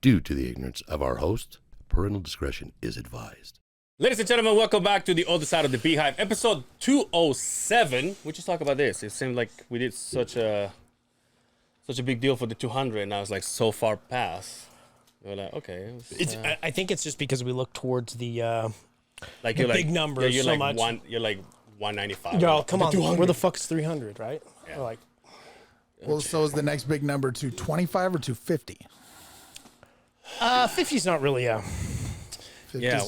Due to the ignorance of our host, parental discretion is advised. Ladies and gentlemen, welcome back to the other side of the Beehive, episode 207. We just talk about this. It seemed like we did such a big deal for the 200, and I was like so far past. We're like, okay. I think it's just because we look towards the like the big numbers you're so like much. You're like 195. Yo, come on, where the fuck's 300, right? Yeah. We're like, well, so is the next big number 225 or 250? 50's not really a. 50's Yeah.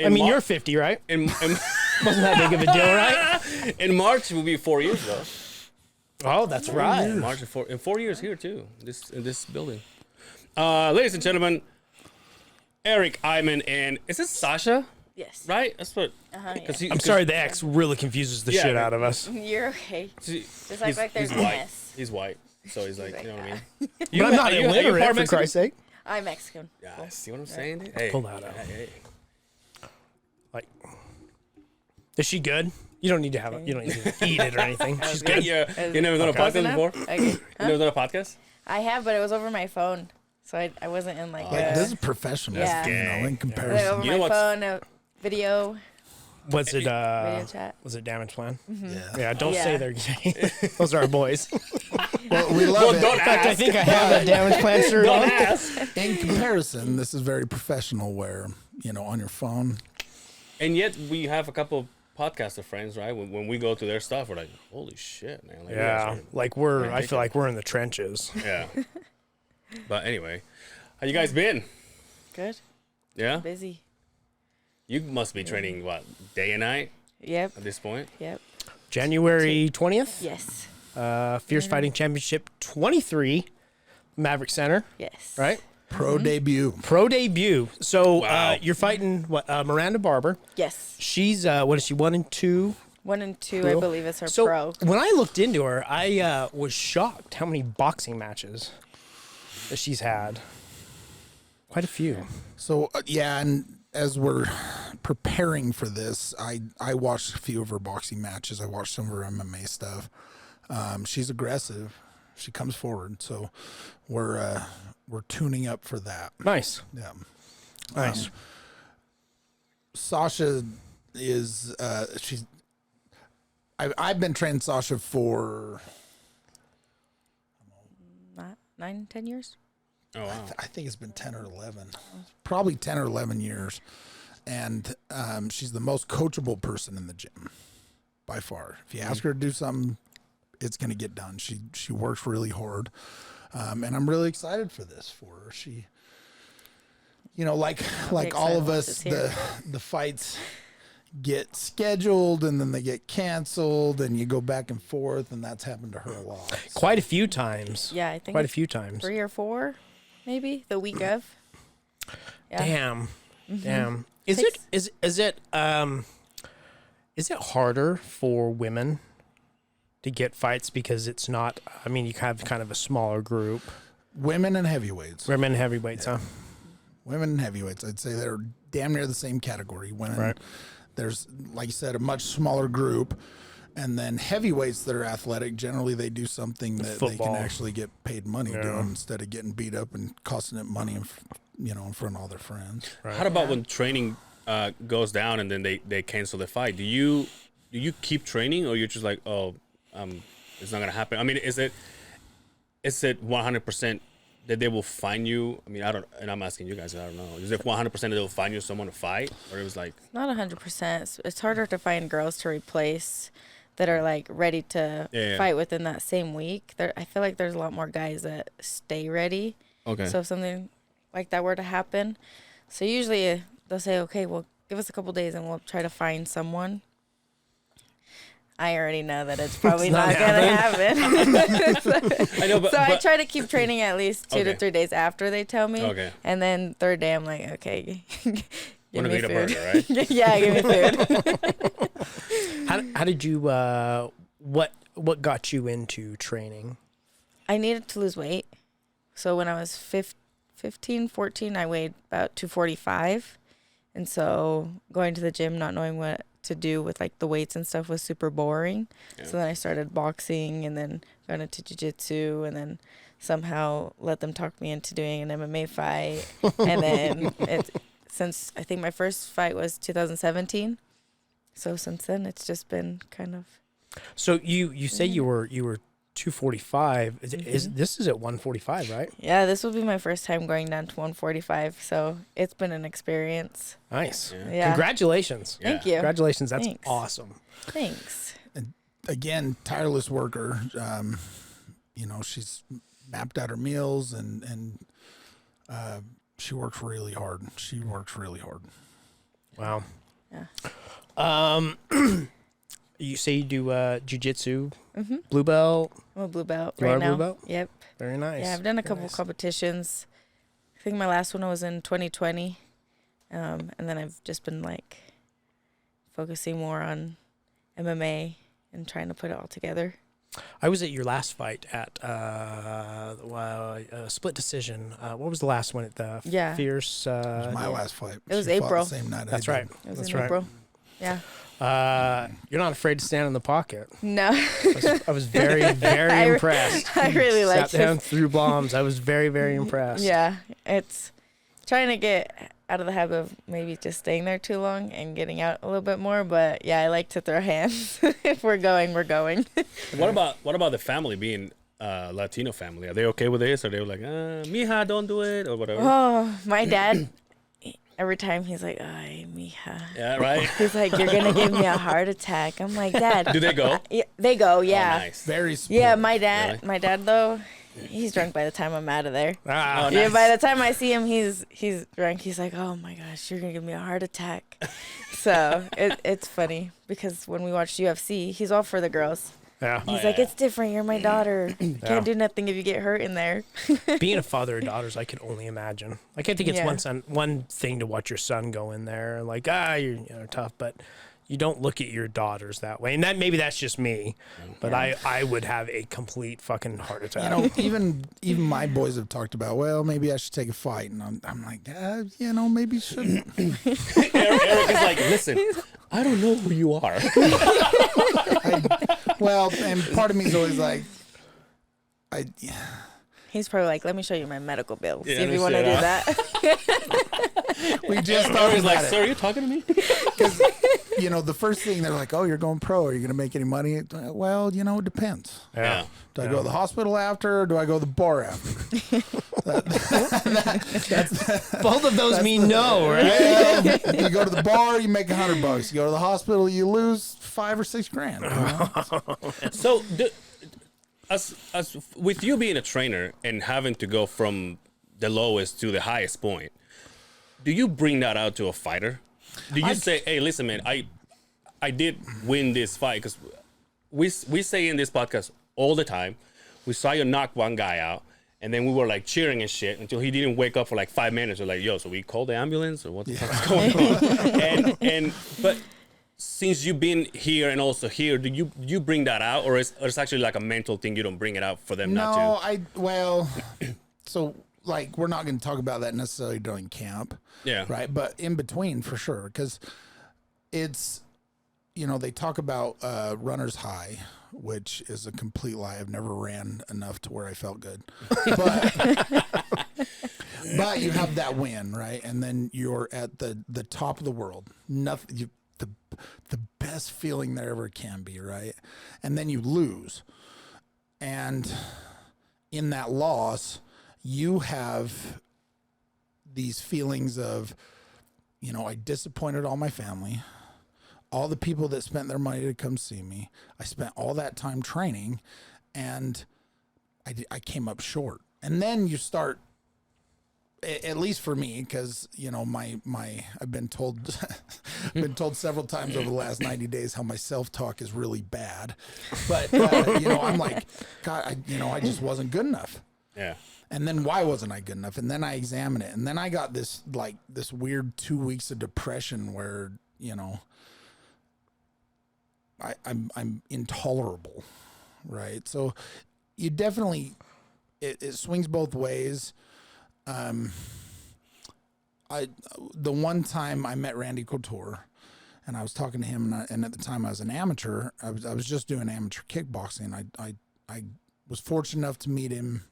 I mean, you're 50, right? In Wasn't that big of a deal, right? in March will be 4 years though. Oh, that's right. In March in 4 years here too. In this building. Ladies and gentlemen, Eric Iman and is this Xasha? Yes. Right? That's what. Yeah. I'm sorry, the X really confuses the shit out of us. You're okay. Just like there's he's an white. S. He's white, so he's like, you know what I mean. But I'm not are you illiterate, part for Mexican? Christ's sake. I'm Mexican. Yeah, see what I'm saying? Dude? Hey, Pull that out. Hey. Like, is she good? You don't need to have it. You don't need to eat it or anything. She's good. You never done a podcast before? Okay. You never done a podcast? I have, but it was over my phone, so I wasn't in like. This is professional, Yeah. in Like comparison. over You know my what's- phone, video Was it chat. was it Damage Plan? Yeah. Yeah, don't Yeah. say they're gay. Those are our boys. Well, we love it. Don't In fact, I ask. think I have that Damage Plan shirt Don't on. ask. In comparison, this is very professional where, on your phone. And yet we have a couple podcaster friends, right? When we go to their stuff, we're like, holy shit, man. Like, you Yeah, guys like I feel like we're in the trenches. are- yeah. But anyway, how you guys been? Good. Yeah? Busy. You must be training, what, day and night Yep. at this point? Yep. January 20th, Yes. Fierce Fighting Championship 23, Maverick Center, Yes. right? Pro debut. Pro debut. So Wow. you're fighting Miranda Barber. Yes. She's what is she 1 and 2? 1 and 2, Pro? I believe, is her So pro. when I looked into her, I was shocked how many boxing matches that she's had. Quite a few. So, and as we're preparing for this, I watched a few of her boxing matches. I watched some of her MMA stuff. She's aggressive. She comes forward. So we're tuning up for that. Nice. Yeah. Nice. Xasha is I've been training Xasha for 9-10 years. Oh, wow. I think it's been 10 or 11, probably 10 or 11 years. And she's the most coachable person in the gym by far. If you ask her to do something, it's going to get done. She works really hard. And I'm really excited for this for her. She, like all of us, the fights get scheduled and then they get canceled and you go back and forth, and that's happened to her a lot. So. Quite a few times. Yeah, I think Quite a it's few times. 3 or 4, maybe the week of. Yeah. Damn. Mm-hmm. Damn. Is it harder for women to get fights because it's not, I mean, you have kind of a smaller group. Women and heavyweights. Women heavyweights, huh? Women and heavyweights, I'd say they're damn near the same category. Women, Right. There's, like you said, a much smaller group. And then heavyweights that are athletic, generally they do something that they Football. can actually get paid money Yeah. doing instead of getting beat up and costing it money in front of all their friends. How about when training goes down and then they cancel the fight? Do you keep training, or you're just like, oh, it's not gonna happen? I mean, is it 100% that they will find you? I mean, I don't, and I'm asking you guys, I don't know. Is it 100% that they'll find you someone to fight, or it was like Not 100%. It's harder to find girls to replace that are like ready to fight within that same week. I feel like there's a lot more guys that stay ready. okay? So if something like that were to happen, so usually they'll say, okay, well, give us a couple days and we'll try to find someone. I already know that it's probably not going to happen. I know, but I try to keep training at least 2 to Okay. 3 days after they tell me. Okay. And then third day, I'm like, okay, give Wanna me eat a food. burger, right? Yeah, give me food. How did you, what got you into training? I needed to lose weight. So when I was 15, 14, I weighed about 245. And so going to the gym, not knowing what to do with like the weights and stuff was super boring. Yeah. So then I started boxing and then got into jiu-jitsu and then somehow let them talk me into doing an MMA fight. And then since I think my first fight was 2017. So since then it's just been kind of. So you say you were 245. This is at 145, right? Yeah, this will be my first time going down to 145. So it's been an experience. Nice. Yeah. Congratulations. Thank you. Congratulations. That's Thanks. awesome. Thanks. And again, tireless worker. She's mapped out her meals and she works really hard. Wow. Yeah. You say you do jujitsu, blue belt. I'm a blue belt You right are a now. blue belt? Yep. Very nice. Yeah, I've done a Very couple nice. competitions. I think my last one was in 2020. And then I've just been focusing more on MMA and trying to put it all together. I was at your last fight at split decision. What was the last one at the Yeah. Fierce? It was my last fight. It was She fought April. the same night I That's did. right. It was That's in right. April. Yeah. You're not afraid to stand in the pocket. No. I was very, very impressed. I really liked Sat down, it. threw bombs. I was very, very impressed. Yeah. It's trying to get out of the habit of maybe just staying there too long and getting out a little bit more. But yeah, I like to throw hands. If we're going, we're going. What about the family being Latino family? Are they okay with this? Or they were like, mija, don't do it, or whatever? Oh, my dad, every time he's like, ay, mija. Yeah, right. He's like, you're going to give me a heart attack. I'm like, Dad. Do they go? Yeah, they go, yeah. Oh, nice. Very supportive. Yeah, my dad, Really? my dad though, he's drunk by the time I'm out of there. Ah, Oh, Yeah, nice. by the time I see him, he's drunk. He's like, oh my gosh, you're gonna give me a heart attack. So it's funny because when we watch UFC, he's all for the girls. yeah. He's yeah, like, yeah. it's different. You're my daughter. You Yeah. can't do nothing if you get hurt in there. Being a father of daughters, I could only imagine. Like, I think it's Yeah. one thing to watch your son go in there, like, you're tough, but you don't look at your daughters that way. And maybe that's just me, but I would have a complete fucking heart attack. Even my boys have talked about, well, maybe I should take a fight, and I'm like, maybe you shouldn't. Eric is like, listen, I don't know who you are. Well, and part of me is always like, He's probably like, let me show you my medical bill. Yeah, See if let you me want to see do that. that. we just talked Eric's about like, it. sir, are you talking to me? The first thing they're like, oh, you're going pro. Are you going to make any money? Well, it depends. Yeah. Do I go to the hospital after, or do I go to the bar after? Both of those mean no, right? Well, you go to the bar, you make $100. You go to the hospital, you lose $5 or $6 grand. So, as with you being a trainer and having to go from the lowest to the highest point, do you bring that out to a fighter? Do you say, "Hey, listen, man, I did win this fight"? Because we say in this podcast all the time, we saw you knock one guy out, and then we were like cheering and shit until he didn't wake up for like 5 minutes. We're like, "Yo, so we called the ambulance or what the fuck's going on?" but since you've been here and also here, do you bring that out, or it's actually like a mental thing? You don't bring it out for them not to. So like we're not going to talk about that necessarily during camp. Yeah. Right. But in between for sure. Because it's, they talk about runner's high, which is a complete lie. I've never ran enough to where I felt good. But you have that win, right? And then you're at the top of the world. Nothing, the best feeling there ever can be, right? And then you lose. And in that loss, you have these feelings of, I disappointed all my family, all the people that spent their money to come see me. I spent all that time training, and I came up short. And then you start, at least for me, because I've been told several times over the last 90 days how my self-talk is really bad. But I'm like, God, I just wasn't good enough. Yeah. And then why wasn't I good enough? And then I examine it. And then I got this weird 2 weeks of depression where, I'm intolerable. Right. So you definitely, it swings both ways. The one time I met Randy Couture and I was talking to him and at the time I was an amateur, I was just doing amateur kickboxing. I was fortunate enough to meet him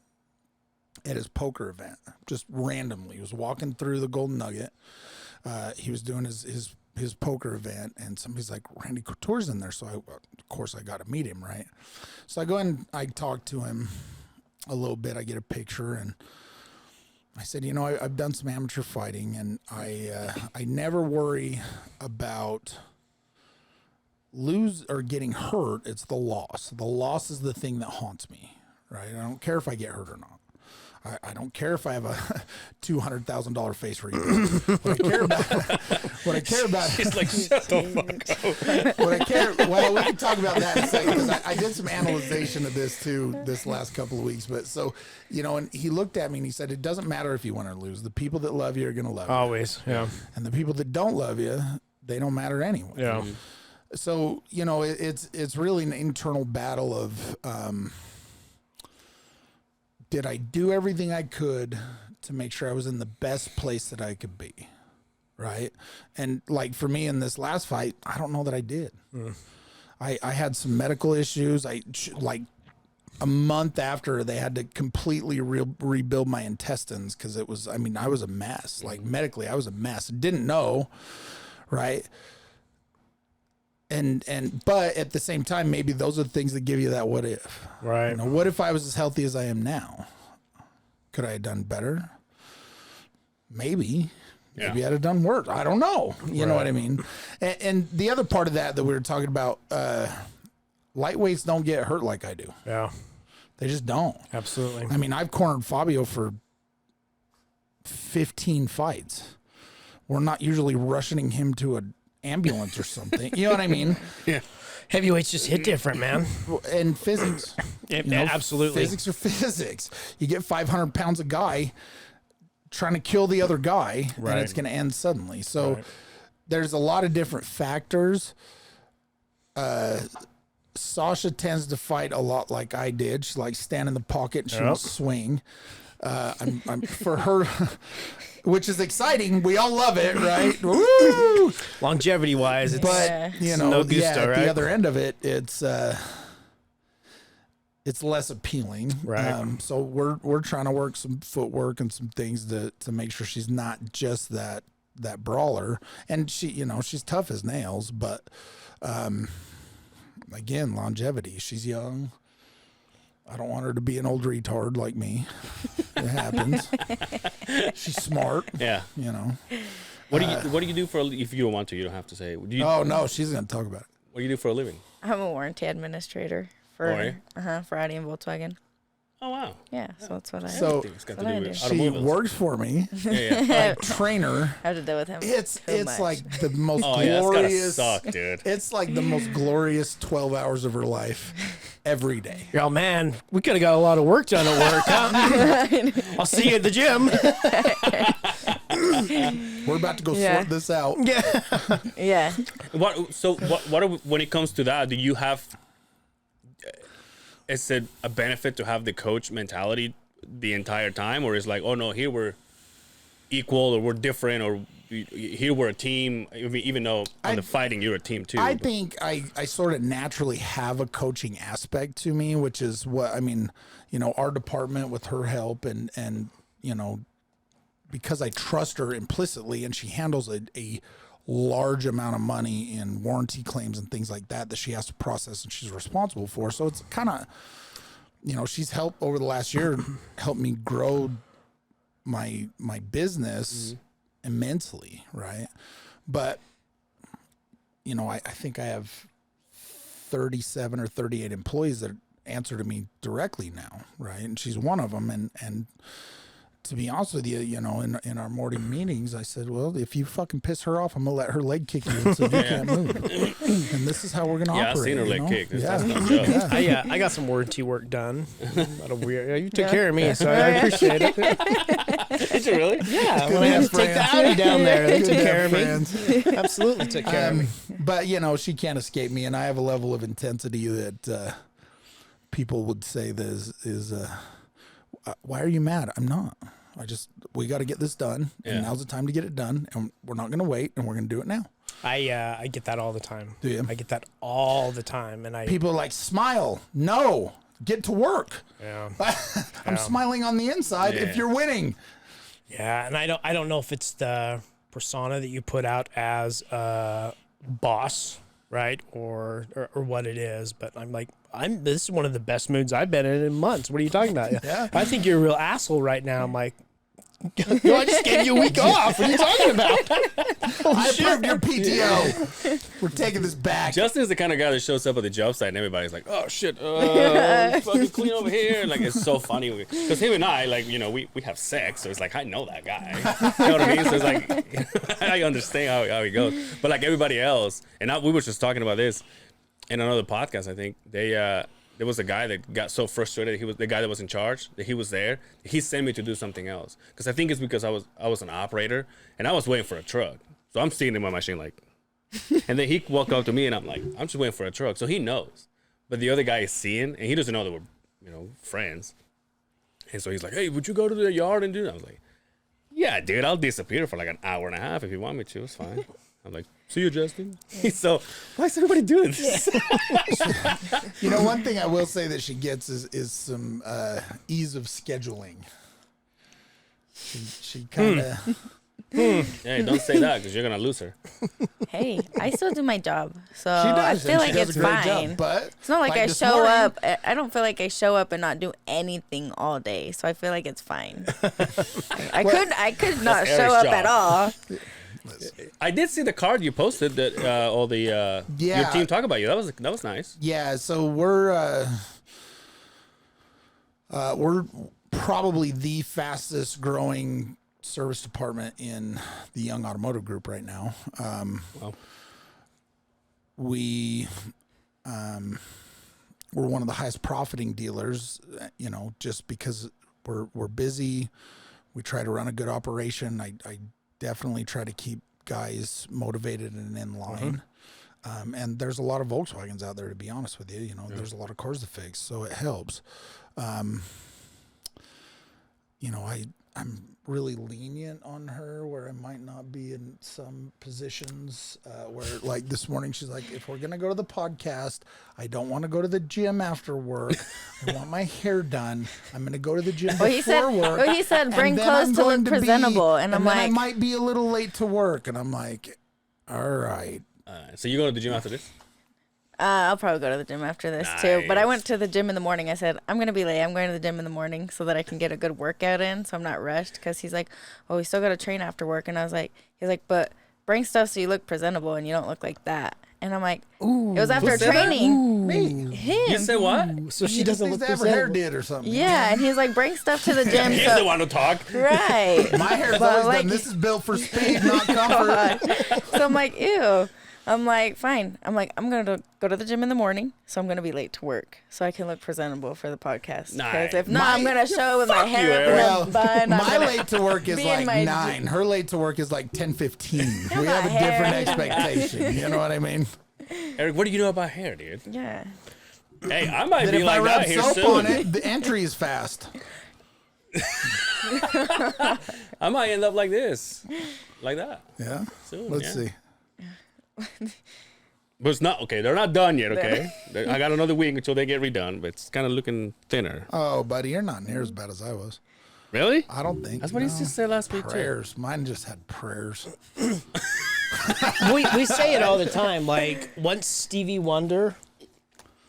at his poker event, just randomly. He was walking through the Golden Nugget. He was doing his poker event, and somebody's like, Randy Couture's in there. So of course I got to meet him, right? So I go in, I talk to him a little bit. I get a picture, and I said, you know, I've done some amateur fighting, and I never worry about lose or getting hurt. It's the loss. The loss is the thing that haunts me, right? I don't care if I get hurt or not. I don't care if I have a $200,000 face rebuild. What I care about He's like, shut the fuck up. well, we can talk about that in a second, because I did some analyzation of this too this last couple of weeks. But so, you know, and he looked at me and he said, it doesn't matter if you win or lose. The people that love you are going to love you. Always, yeah. And the people that don't love you, they don't matter anyway. Yeah. So, you know, it's really an internal battle of, did I do everything I could to make sure I was in the best place that I could be, right? And like for me in this last fight, I don't know that I did. I had some medical issues. Like a month after, they had to completely rebuild my intestines, because it was, I mean, I was a mess. Like medically, I was a mess. Didn't know, right? But at the same time, maybe those are the things that give you that what if. Right. You know, what if I was as healthy as I am now? Could I have done better? Maybe. Yeah. Maybe I'd have done worse. I don't know. You know what I mean? And the other part of that we were talking about, lightweights don't get hurt like I do. Yeah. They just don't. Absolutely. I mean, I've cornered Fabio for 15 fights. We're not usually rushing him to an ambulance or something. You know what I mean? Yeah. Heavyweights just hit different, man. And physics. Yeah, You know, absolutely. Physics are physics. You get 500 pounds of guy trying to kill the other guy, and it's going to end suddenly. So there's a lot of different factors. Xasha tends to fight a lot like I did. She likes stand in the pocket and she will swing. I'm for her, which is exciting. We all love it, right? Woo! Longevity wise, it's But you know, no gusto, at right? the other end of it, it's less appealing. Right. So we're trying to work some footwork and some things to make sure she's not just that brawler. And she, you know, she's tough as nails, but again, longevity. She's young. I don't want her to be an old retard like me. It happens. She's smart. Yeah. You know. What do you do for if you don't want to? You don't have to say. Do you, Oh no, she's gonna talk about it. What do you do for a living? I'm a warranty administrator for Audi and Volkswagen. Oh wow. Yeah, so that's what I So It's got What to I do do. with she automobiles. works for me. Yeah. I train her. I have to deal with him. It's so much. like the most Oh yeah, it's gotta glorious. suck, dude. It's like the most glorious 12 hours of her life every day. Oh man, we could have got a lot of work done at work, huh? I'll see you at the gym. We're about to go Yeah. sort this out. Yeah. When it comes to that, do you have? Is it a benefit to have the coach mentality the entire time, or is like, oh no, here we're equal, or we're different, or here we're a team? I mean, even though on the fighting you're a team too. I think I sort of naturally have a coaching aspect to me, which is what I mean, you know, our department with her help and you know, because I trust her implicitly and she handles a large amount of money in warranty claims and things like that she has to process and she's responsible for. So it's kind of, you know, she's helped over the last year, helped me grow my business immensely. Right. But, you know, I think I have 37 or 38 employees that answer to me directly now. Right. And she's one of them. And to be honest with you, you know, in our morning meetings, I said, well, if you fucking piss her off, I'm going to let her leg kick you until you can't move. And this is how we're going to operate. Yeah, I've seen her leg know? kick. Yeah. That's Yeah. I got some warranty work done. Not a weird. You took care of me, so I appreciate it. Did you really? Yeah, Good when I had to to take the have Audi down there, they Good took to care of have me. friends. Absolutely took care of me. But, you know, she can't escape me, and I have a level of intensity that people would say that is why are you mad? I'm not. We got to get this done, and now's the time to get it done, and we're not going to wait, and we're going to do it now. I get that all the time. Do you? I get that all the time, and People are like, smile. No, get to work. Yeah. I'm smiling on the inside Yeah. if you're winning. Yeah, and I don't know if it's the persona that you put out as a boss, right, or what it is, but I'm like, this is one of the best moods I've been in months. What are you talking about? Yeah. I think you're a real asshole right now. I'm like, I just gave you a week off. What are you talking about? I approved your PTO. We're taking this back. Justin is the kind of guy that shows up at the job site and everybody's like, "Oh shit, fucking clean over here." Like it's so funny because him and I, like, you know, we have sex, so it's like I know that guy. You know what I mean? So it's like I understand how he goes. But like everybody else, and we were just talking about this in another podcast. I think there was a guy that got so frustrated. He was the guy that was in charge. That he was there. He sent me to do something else because I think it's because I was an operator and I was waiting for a truck. So I'm sitting in my machine like, and then he walked up to me and I'm like, I'm just waiting for a truck. So he knows, but the other guy is seeing and he doesn't know that we're, you know, friends. And so he's like, hey, would you go to the yard and do that? I was like, yeah, dude, I'll disappear for like an hour and a half if you want me to. It's fine. I'm like, see you, Justin. So why is everybody doing this? You know, one thing I will say that she gets is some ease of scheduling. She kind of. Hey, don't say that because you're gonna lose her. Hey, I still do my job, so She I does. feel and like she does it's a great fine. job, but It's not like I this show morning- up. I don't feel like I show up and not do anything all day, so I feel like it's fine. I could not That's show Eric's up job. at all. I did see the card you posted that all the your Yeah. team talk about you. That was nice. Yeah, so we're probably the fastest growing service department in the Young Automotive Group right now. Wow. We're one of the highest profiting dealers, you know, just because we're busy. We try to run a good operation. I definitely try to keep guys motivated and in line. And there's a lot of Volkswagens out there, to be honest with you. You know, there's a lot of cars to fix, so it helps. You know, I'm really lenient on her where I might not be in some positions where, like this morning, she's like, if we're going to go to the podcast, I don't want to go to the gym after work. I want my hair done. I'm going to go to the gym Well, before work. he said, bring and then clothes I'm to going look presentable, and I'm then I like, might be a little late to work. And I'm like, all right. So you go to the gym after this? I'll probably go to the gym after this too. But I went to the gym in the morning. I said, I'm going to be late. I'm going to the gym in the morning so that I can get a good workout in so I'm not rushed. Because he's like, oh, we still got to train after work. And I was like, he's like, but bring stuff so you look presentable and you don't look like that. And I'm like, ooh, it was after who said that? training. Me. Him. You say what? So she He just doesn't needs look to have her hair presentable. did or something. Yeah. And he's like, bring stuff to the gym. He's so, the one to talk. right. My hair's But, always like- done. This is built for speed, not comfort. So I'm like, ew. I'm like, fine. I'm like, I'm going to go to the gym in the morning, so I'm going to be late to work so I can look presentable for the podcast. Because Nice. if not, I'm going to show up with my Fuck you, hair up Eric. in a bun. I'm My gonna- late to work is be in like my 9. Her late to work is like 10:15. We have a my hair. different expectation. You know what I mean? Eric, what do you know about hair, dude? Yeah. Hey, I might That be if I like rub that here soap soon. on it, the entry is fast. I might end up like this, like that. Yeah. Soon, Let's yeah. see. But it's not okay. They're not done yet. Okay, I got another week until they get redone, but it's kind of looking thinner. Oh, buddy, you're not near as bad as I was. Really? I don't think. That's what he just said last week too. Prayers. Mine just had prayers. we say it all the time. Like once Stevie Wonder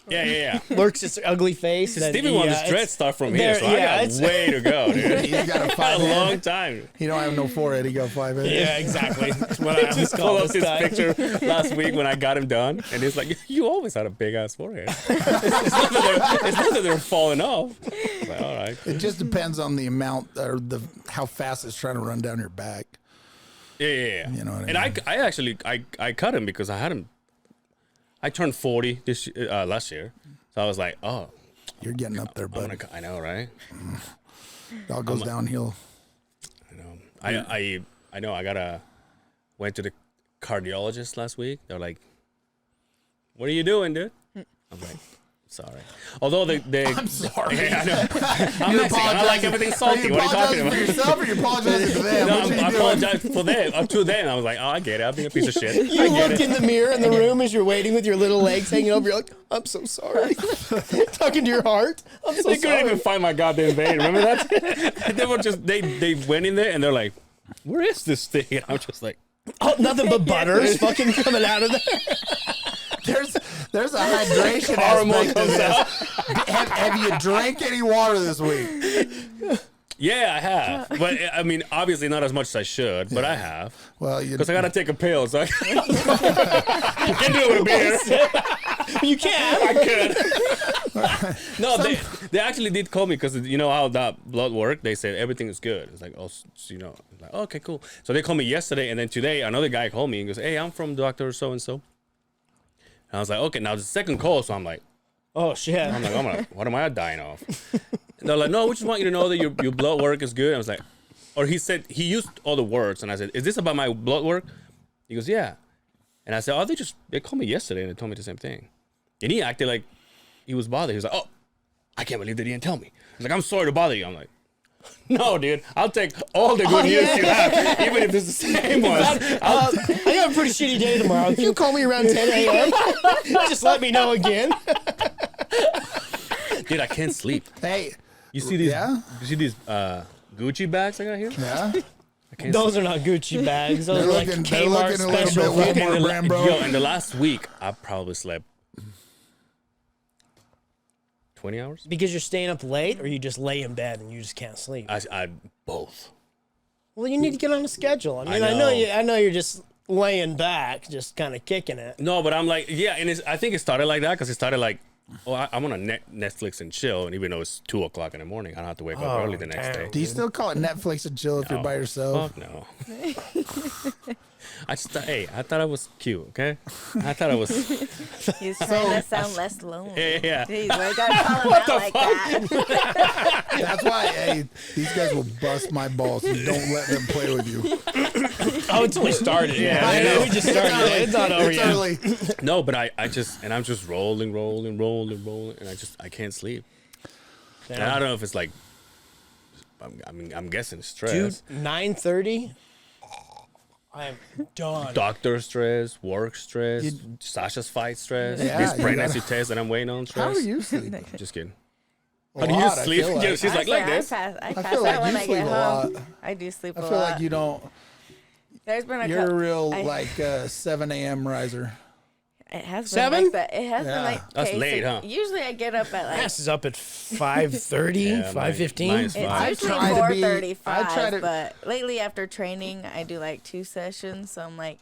Yeah. lurks his ugly face, then Stevie he, Wonder's it's- dreads start from here, there- so yeah, I got it's- way to go, dude. He's got a a 5 long head. time. He don't have no forehead. He got 5 head. Yeah, exactly. That's what I always Just call pull up this his guy. picture last week when I got him done, and he's like, "You always had a big ass forehead." It's not that they're falling off. Like, all right. It just depends on the amount or how fast it's trying to run down your back. Yeah. You know what I and mean? I actually cut him because I had him. I turned 40 last year, so I was like, oh, You're getting up there, I'm bud. gonna. I know, right? It all goes downhill. I know. I know. Went to the cardiologist last week. They're like, "What are you doing, dude?" I'm like, Sorry. Although they I'm sorry. Yeah, I know. I'm You're Mexican. I like everything salty. What are you talking apologizing about? for yourself or you apologizing to them? No, What are you I doing? apologize for them. To them, I was like, oh, I get it. I'm being a piece of shit. You I get look it. in the mirror in the room as you're waiting with your little legs hanging over. You're like, I'm so sorry. Talking to your heart. I'm so They couldn't sorry. even find my goddamn vein. Remember that? They were just they went in there and they're like, where is this thing? And I'm just like, Oh, nothing but butters fucking coming out of there. There's a hydration Caramel aspect to comes this. out. Have you drank any water this week? Yeah, I have. But I mean, obviously not as much as I should, but I have. Well, you Because I gotta take a pill, so I can do it with a beer. You can. I could. No, they actually did call me because you know how that blood work. They said everything is good. It's like, oh, so, you know, I'm like, okay, cool. So they called me yesterday, and then today another guy called me and goes, hey, I'm from Doctor So and So. And I was like, okay. Now the second call, so I'm like, Oh, shit. I'm like, what am I dying of? And they're like, no, we just want you to know that your blood work is good. I was like, or he said, he used all the words. And I said, is this about my blood work? He goes, yeah. And I said, oh, they called me yesterday and they told me the same thing. And he acted like he was bothered. He was like, oh, I can't believe they didn't tell me. He's like, I'm sorry to bother you. I'm like, no, dude, I'll take all the good news you have, even if it's the same one. I got a pretty shitty day tomorrow. Can you call me around 10 a.m.? Just let me know again. Dude, I can't sleep. Hey, You see these? Yeah? You see these Gucci bags I got here? yeah. I can't Those are not Gucci bags. Those They're are like looking Kmart a little special. bit sleep. Walmart brand, bro. Yo, in the last week, I probably slept 20 hours. Because you're staying up late, or you just lay in bed and you just can't sleep. I both. Well, you need to get on a schedule. I mean, I know. know you're just laying back, just kind of kicking it. No, but I'm like, yeah, and I think it started like that because it started like, oh, I'm on a Netflix and chill, and even though it's 2 o'clock in the morning, I don't have to wake up early the next damn. day. Do you still call it Netflix and chill if you're by yourself? Fuck no. I thought I was cute, okay? I thought I was. He's trying to sound less lonely. Yeah. Jeez, why you gotta call him out like that? That's why, hey, these guys will bust my balls. So don't let them play with you. Oh, it's only started. Yeah, I I know. know. We just started. It's not over It's yet. early. No, but I'm just rolling, and I can't sleep. And I don't know if it's like, I'm guessing stress. Dude, 9:30. I am done. Doctor stress, work stress, Sasha's fight stress, Yeah, this you pregnancy gotta- test that I'm waiting on How stress. do you sleep? Just kidding. A How do you lot, I sleep? feel Yeah, she's like this. I pass feel out like when you I sleep get a home. lot. I do sleep I a feel lot. like you don't. There's been a You're a couple. real I- like 7 a.m. riser. It has been 7? like that. It has Yeah. been like That's okay, late, so huh? Usually I get up at like Ass is up at 5:30, Yeah, 5:15. mine's it's fine. usually try to be- 4:35. I try to- But lately after training, I do like 2 sessions, so I'm like,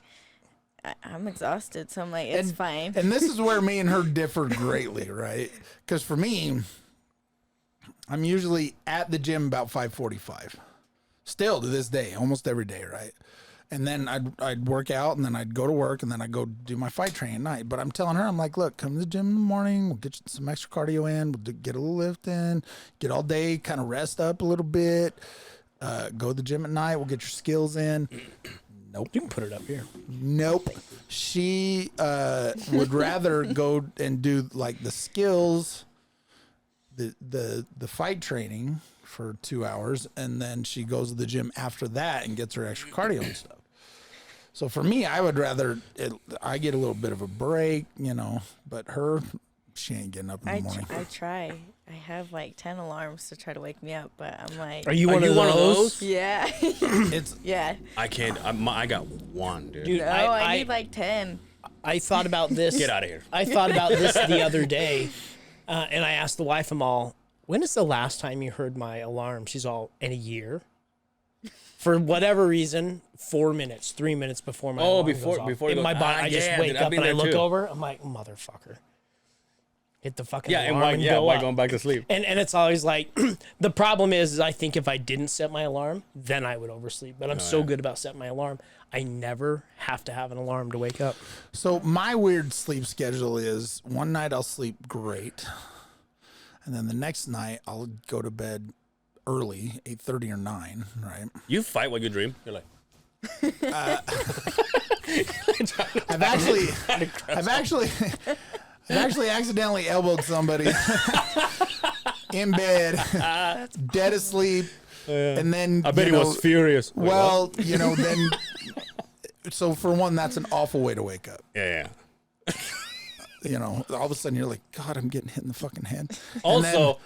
I'm exhausted. So I'm like, it's fine. And this is where me and her differ greatly, right? Because for me, I'm usually at the gym about 5:45. Still to this day, almost every day, right? And then I'd work out, and then I'd go to work, and then I'd go do my fight training at night. But I'm telling her, I'm like, look, come to the gym in the morning. We'll get you some extra cardio in. We'll get a little lift in. Get all day, kind of rest up a little bit. Go to the gym at night. We'll get your skills in. Nope. You can put it up here. Nope. She would rather go and do like the skills, the fight training for 2 hours, and then she goes to the gym after that and gets her extra cardio and stuff. So for me, I would rather I get a little bit of a break, but her, she ain't getting up in the morning. I try. I have like 10 alarms to try to wake me up, but I'm like, Are you Are one you of one of those? those? yeah, It's yeah. I can't. I got one, dude. Dude, No, I need like 10. I thought about this. Get out of here. I thought about this the other day, and I asked the wife, I'm all, when is the last time you heard my alarm? She's all, in a year. For whatever reason, 4 minutes, 3 minutes before my alarm before goes off. it In goes- my body, I just yeah, wake dude, I've up been and I there look too. over. I'm like, motherfucker. Hit the fucking Yeah, and alarm why? and Yeah, go why up. going back to sleep? And it's always like, the problem is I think if I didn't set my alarm, then I would oversleep. But I'm so good about setting my alarm, I never have to have an alarm to wake up. So my weird sleep schedule is one night I'll sleep great, and then the next night I'll go to bed early, 8:30 or 9, right? You fight while you dream. You're like, I've actually I've actually accidentally elbowed somebody in bed, dead asleep, and then I bet he was furious. Wait, well, then. So for one, that's an awful way to wake up. yeah. All of a sudden you're like, God, I'm getting hit in the fucking head. Also,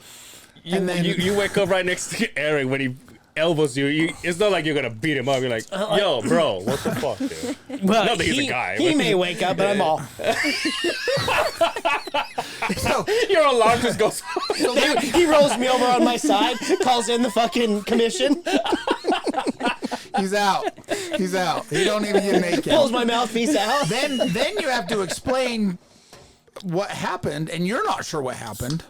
and then- you wake up right next to Eric when he elbows you. It's not like you're gonna beat him up. You're like, yo, bro, what the fuck, dude? Well, Not that he's a guy. He but- may wake up, but I'm all. So, Your alarm just goes. He rolls me over on my side, calls in the fucking commission, he's out. He's out. He don't even get an 8 pulls count. my mouthpiece out. Then you have to explain what happened, and you're not sure what happened.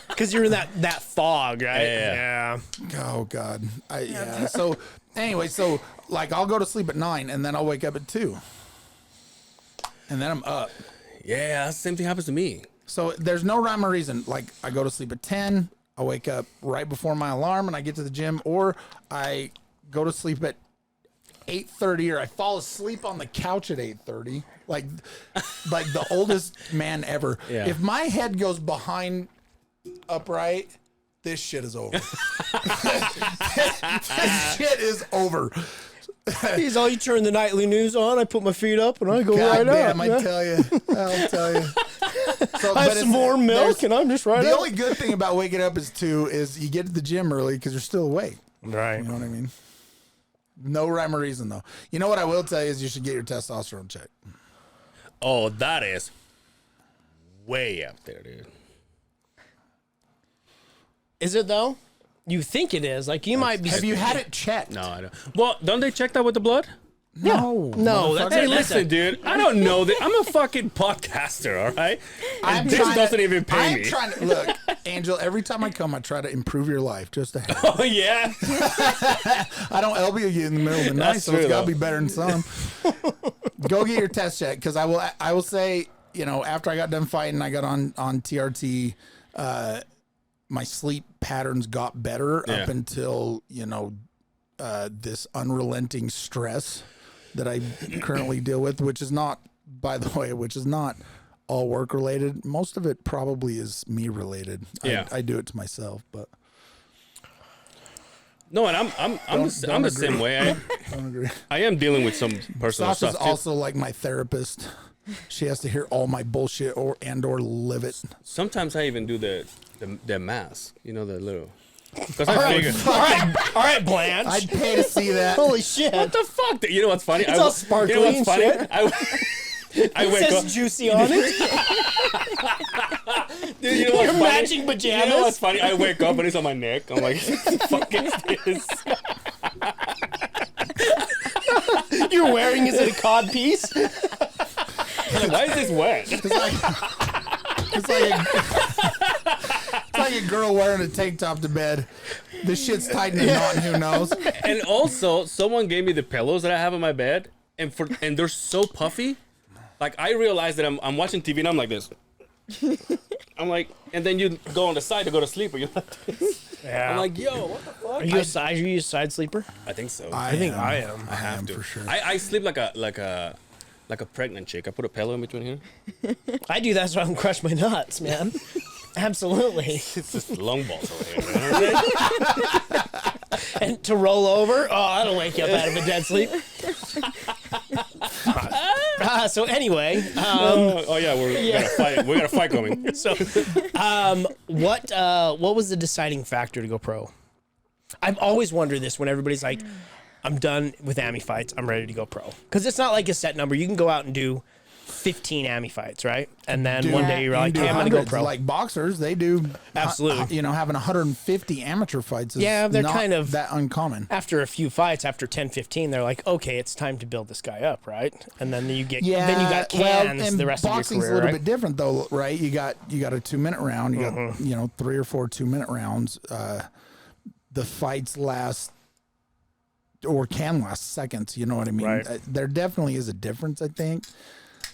Because you're in that fog, right? Yeah. Oh God. Yeah. So anyway, I'll go to sleep at 9, and then I'll wake up at 2, and then I'm up. Yeah, same thing happens to me. So there's no rhyme or reason. Like I go to sleep at 10, I wake up right before my alarm, and I get to the gym, or I go to sleep at 8:30, or I fall asleep on the couch at 8:30, like the oldest man ever. Yeah. If my head goes behind upright, this shit is over. This shit is over. He's all, you turn the nightly news on, I put my feet up, and I go God right damn, up. I tell you. I'll tell you. So, I have some more milk, there's- and I'm just right The up. only good thing about waking up is you get to the gym early because you're still awake. Right. You know what I mean? No rhyme or reason, though. You know what I will tell you is you should get your testosterone checked. Oh, that is way up there, dude. Is it though? You think it is? Like you might be. Have you had it checked? No, I don't. Well, don't they check that with the blood? No. No, that's motherfucker. Hey, listen, dude. I don't know that. I'm a fucking podcaster, all right? And this trying doesn't to- even pay I'm me. trying to look, Angel. Every time I come, I try to improve your life. Just a hair. Oh yeah. I don't elbow you in the middle of the night, That's so it's true, got to though. be better than some. Go get your test check because I will say, after I got done fighting, I got on TRT. My sleep patterns got better Yeah. up until this unrelenting stress that I currently deal with, which is not, by the way, all work related. Most of it probably is me related. Yeah. I do it to myself, but No, and I'm don't the same agree. way. I don't agree. I am dealing with some personal Sasha's stuff too. also like my therapist. She has to hear all my bullshit or live it. Sometimes I even do the mask. You know, the little. Because I figure. all right, Blanche. I'd pay to see that. Holy shit! What the fuck? You know what's funny? It's all sparkly You know what's and funny? shit. I It wake up. says juicy on it. Dude, you know what's Your funny? matching You know pajamas. what's funny? I wake up and it's on my neck. I'm like, fuck is this? You're wearing is it a cod piece? Why is this wet? It's like a girl wearing a tank top to bed. This shit's tight in a knot, and who knows? And also, someone gave me the pillows that I have in my bed, and they're so puffy. Like I realized that I'm watching TV and I'm like this. I'm like, and then you go on the side to go to sleep, or you're like this. Yeah. I'm like, yo, what the fuck? Are you a side sleeper? I think so. I think I am. I have to for sure. I sleep like a pregnant chick. I put a pillow in between here. I do that so I don't crush my nuts, man. Absolutely. It's just long balls over here. Man. And to roll over, that'll wake you up out of a dead sleep. So anyway, Oh yeah, we got a fight. We got a fight coming. what was the deciding factor to go pro? I've always wondered this when everybody's like, I'm done with AMI fights. I'm ready to go pro. Because it's not like a set number. You can go out and do 15 AMI fights, right? And then one day you're like, You hey, do I'm going to go hundreds. pro. Like boxers, they do Absolutely. having 150 amateur fights is Yeah, they're not kind of- that uncommon. After a few fights, after 10, 15, they're like, okay, it's time to build this guy up, right? And then you get, Yeah, then you got cans and the rest of your boxing's career, a little right? bit different though, right? You got a 2-minute round. You got 3 or 4 2-minute rounds. The fights last or can last seconds. You know what I mean? Right. There definitely is a difference, I think.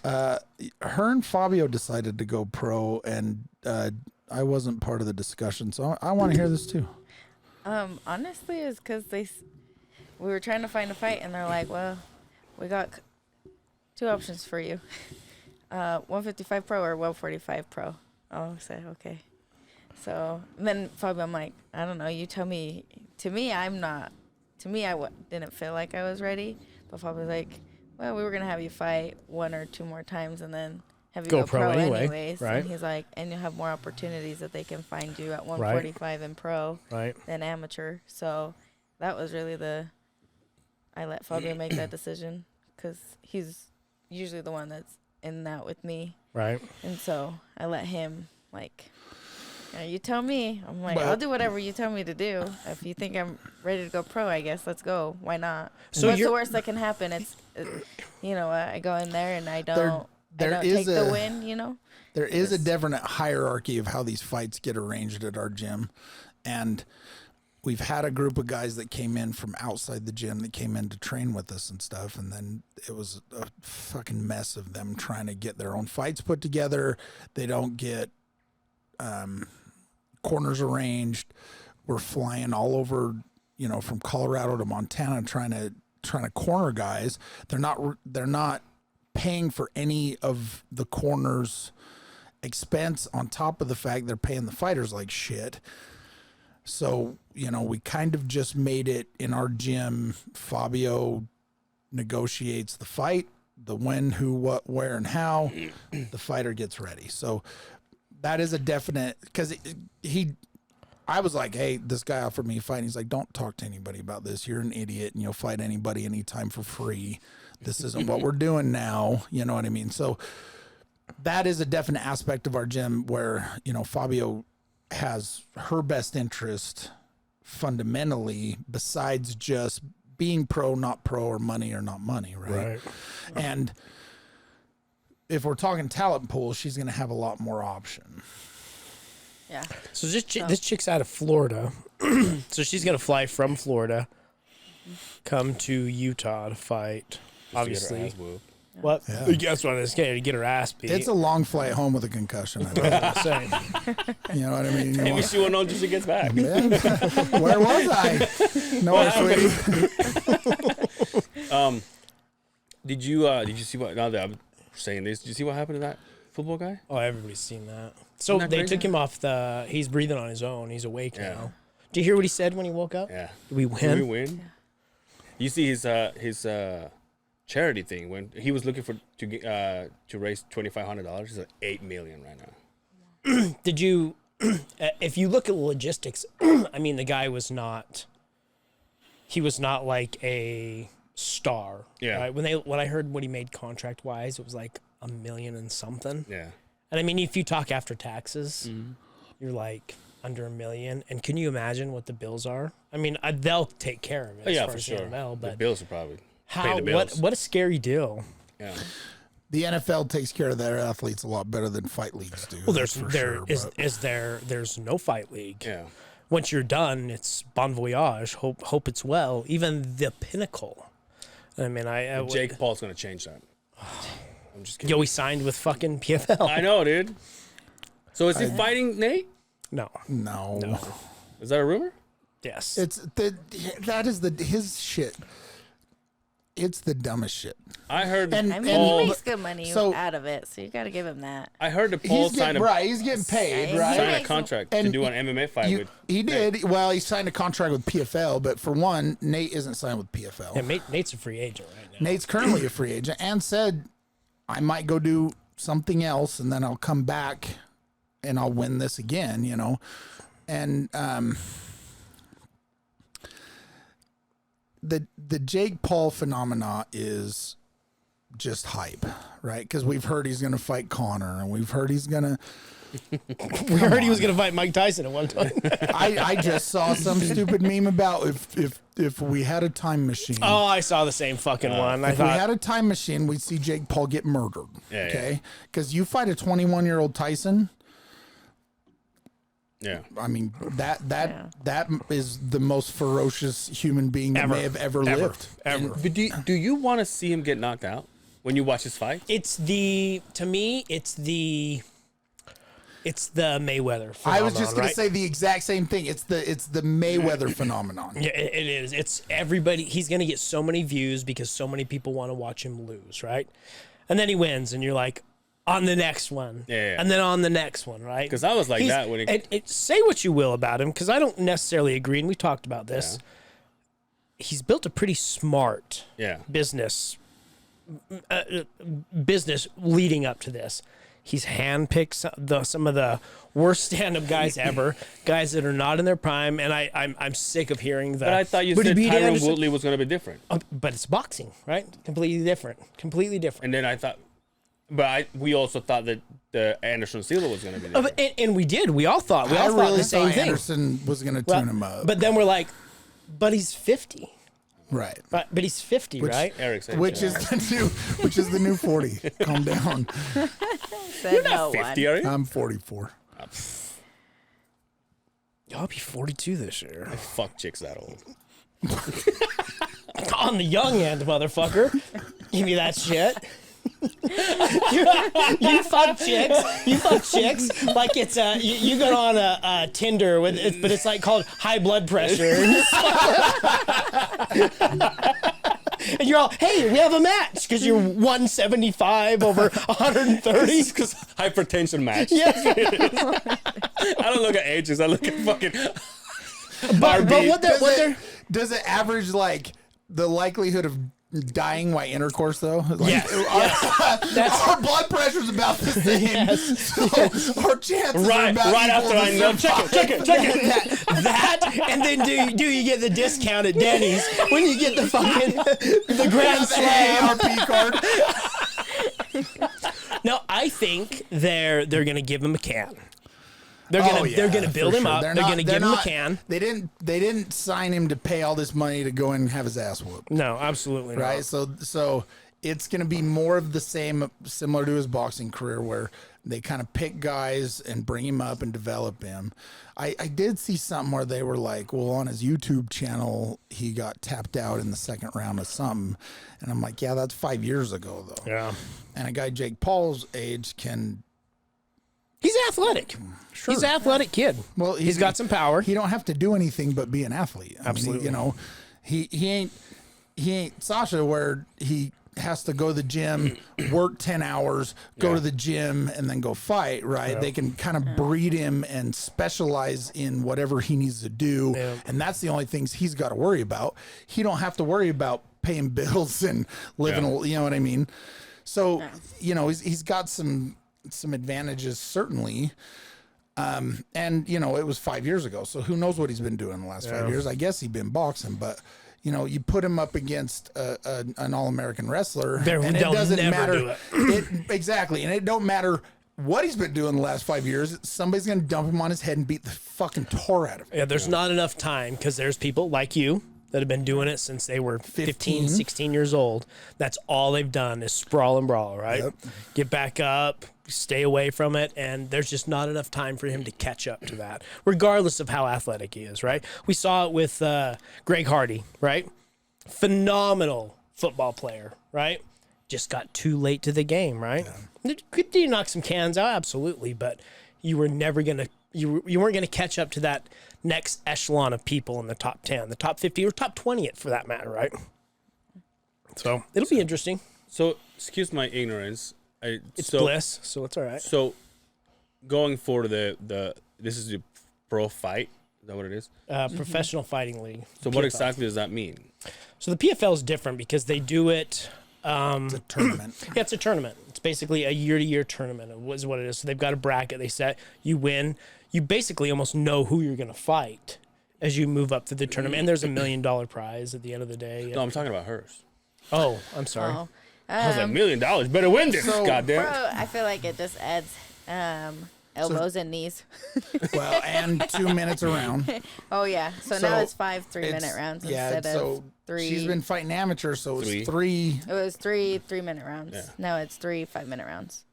Her and Fabio decided to go pro, and I wasn't part of the discussion, so I want to hear this too. Honestly, it's because we were trying to find a fight, and they're like, "Well, we got 2 options for you. 155 Pro or 145 Pro. Oh, I said, okay. So then Fabio, I'm like, I don't know. You tell me. To me, I'm not. To me, didn't feel like I was ready. But Fabio's like, well, we were going to have you fight 1 or 2 more times and then have you go pro anyways. Right. And he's like, and you'll have more opportunities that they can find you at 145 and pro than amateur. So that was really I let Fabio make that decision because he's usually the one that's in that with me. Right. And so I let him, like, you tell me. I'm like, I'll do whatever you tell me to do. If you think I'm ready to go pro, I guess let's go. Why not? So what's the worst that can happen? It's, I go in there and I don't take the win, There is a definite hierarchy of how these fights get arranged at our gym. And we've had a group of guys that came in from outside the gym that came in to train with us and stuff. And then it was a fucking mess of them trying to get their own fights put together. They don't get corners arranged. We're flying all over, from Colorado to Montana trying to corner guys. They're not paying for any of the corners expense on top of the fact they're paying the fighters like shit. So, we kind of just made it in our gym. Fabio negotiates the fight, the when, who, what, where, and how. The fighter gets ready. So that is a definite, because I was like, hey, this guy offered me a fight. And he's like, don't talk to anybody about this. You're an idiot and you'll fight anybody anytime for free. This isn't what we're doing now. You know what I mean? So that is a definite aspect of our gym where, Fabio has her best interest fundamentally besides just being pro, not pro, or money or not money. Right. And if we're talking talent pool, she's going to have a lot more option. Yeah. So this chick's out of Florida. So she's going to fly from Florida, come to Utah to fight. Obviously. What? Yeah. Guess what? It's going to get her ass beat. It's a long flight home with a concussion. I think. You know what I mean? Maybe she won't know until she gets back. Yeah. Where was I? No, sweetie. Did you see what? Now that I'm saying this, did you see what happened to that football guy? Oh, everybody's seen that. So they took him off he's breathing on his own. He's awake now. Did you hear what he said when he woke up? Yeah. Did we win? Did we win? Yeah. You see his charity thing when he was looking to raise $2,500. He's at $8 million right now. Did you? If you look at logistics, I mean, the guy was not. He was not like a star. Yeah. Right? When I heard what he made contract wise, it was like $1 million and something. Yeah. And I mean, if you talk after taxes, you're like under $1 million. And can you imagine what the bills are? I mean, they'll take care of it. Oh, yeah, as far for as sure. the NFL, but the bills are probably pay the bills. What a scary deal. Yeah. The NFL takes care of their athletes a lot better than fight leagues do. Well, there's no fight league. Yeah. Once you're done, it's bon voyage. Hope it's well. Even the pinnacle. I mean, Jake Paul's gonna change that. I'm just kidding. Yo, he signed with fucking PFL. I know, dude. So is he fighting Nate? No. Is that a rumor? Yes. That is his shit. It's the dumbest shit. I heard. He makes good money so- out of it, so you got to give him that. I heard that Paul He's getting paid, right? signed a contract to do an MMA fight with. He did. Well, he signed a contract with PFL, but for one, Nate isn't signed with PFL. Yeah, Nate's a free agent right now. Nate's currently a free agent and said, I might go do something else and then I'll come back and I'll win this again, And the Jake Paul phenomena is just hype, right? Because we've heard he's going to fight Conor, and we've heard he's going to. We heard he was going to fight Mike Tyson at one time. I just saw some stupid meme about if we had a time machine. Oh, I saw the same fucking one. If we had a time machine, we'd see Jake Paul get murdered. Yeah, okay, because you fight a 21-year-old Tyson. Yeah, I mean that is the most ferocious human being that may have ever lived. Ever. But do you want to see him get knocked out when you watch his fight? It's the Mayweather phenomenon. I was just going right? to say the exact same thing. It's the Mayweather phenomenon. Yeah, it is. It's everybody. He's going to get so many views because so many people want to watch him lose, right? And then he wins, and you're like, on the next one. Yeah. And then on the next one, right? Because I was like that when say what you will about him, because I don't necessarily agree, and we talked about this. Yeah. He's built a pretty smart business leading up to this. He's handpicked some of the worst stand-up guys ever, guys that are not in their prime, and I'm sick of hearing that. But I thought you said Tyron Woodley was going to be different. But it's boxing, right? Completely different. And then I thought, we also thought that Anderson Silva was going to be different. And we did. We all thought. I really the same thought thing. Anderson was going to tune him up. But then we're like, but he's 50. Right. But he's 50, right? Eric said, Which is the new 40. Calm down. You're not 50, are you? I'm 44. I'll be 42 this year. I fuck chicks that old. On the young end, motherfucker. Give me that shit. you fuck chicks. You fuck chicks like it's you go on a Tinder with it, but it's like called high blood pressure. And you're all, hey, we have a match because you're 175 over 130. Because hypertension match. Yeah. I don't look at ages. I look at fucking. But does it average like the likelihood of dying while intercourse though? Like, yes. Our blood pressure's about the same. Yes. So our chances are about right equal after I know. to Check it. that and then do you get the discount at Denny's when you get the fucking the Grand Slam AARP card. No, I think they're gonna give him a can. They're gonna build him up. They're gonna give him a can. They didn't sign him to pay all this money to go in and have his ass whooped. No, absolutely not. Right. So it's gonna be more of the same, similar to his boxing career, where they kind of pick guys and bring him up and develop him. I did see something where they were like, well, on his YouTube channel, he got tapped out in the second round of something. And I'm like, yeah, that's 5 years ago, though. Yeah. And a guy Jake Paul's age can... He's athletic. Sure. He's an athletic kid. Well, he's got some power. He don't have to do anything but be an athlete. Absolutely. I mean, he ain't Xasha, where he has to go to the gym, work 10 hours, go to the gym, and then go fight, right? Yeah. They can kind of breed him and specialize in whatever he needs to do. Yeah. And that's the only things he's got to worry about. He don't have to worry about paying bills and living, you know what I mean? So, he's got some advantages, certainly. And, it was 5 years ago. So who knows what he's been doing the last 5 years? I guess he'd been boxing, but... you put him up against an All-American wrestler, and it doesn't matter. Exactly, and it don't matter what he's been doing the last 5 years. Somebody's going to dump him on his head and beat the fucking tar out of him. Yeah, there's not enough time because there's people like you that have been doing it since they were 15, 16 years old. That's all they've done is sprawl and brawl, right? Yep. Get back up, stay away from it, and there's just not enough time for him to catch up to that, regardless of how athletic he is, right? We saw it with Greg Hardy, right? Phenomenal football player, right? Just got too late to the game, right? Yeah. Could you knock some cans out? Absolutely, but you were never going to, you weren't going to catch up to that next echelon of people in the top 10, the top 50, or top 20 for that matter, right? So it'll be interesting. So, excuse my ignorance. It's bliss, so it's all right. So, going for this is the pro fight. Is that what it is? Professional Fighting League. So, what exactly does that mean? So the PFL is different because they do it. It's a tournament. Yeah, it's a tournament. It's basically a year-to-year tournament. Is what it is. So they've got a bracket. They set. You win. You basically almost know who you're going to fight as you move up through the tournament. And there's $1 million prize at the end of the day. No, I'm talking about hers. Oh, I'm sorry. Oh. I was like, $1 million. Better win this, goddamn. Bro, I feel like it just adds elbows and knees. Well, and 2 minutes around. Oh, yeah. So now it's 5 3-minute rounds instead of 3. She's been fighting amateur, so it's 3. It was 3 3-minute rounds. Yeah. Now it's 3 5-minute rounds.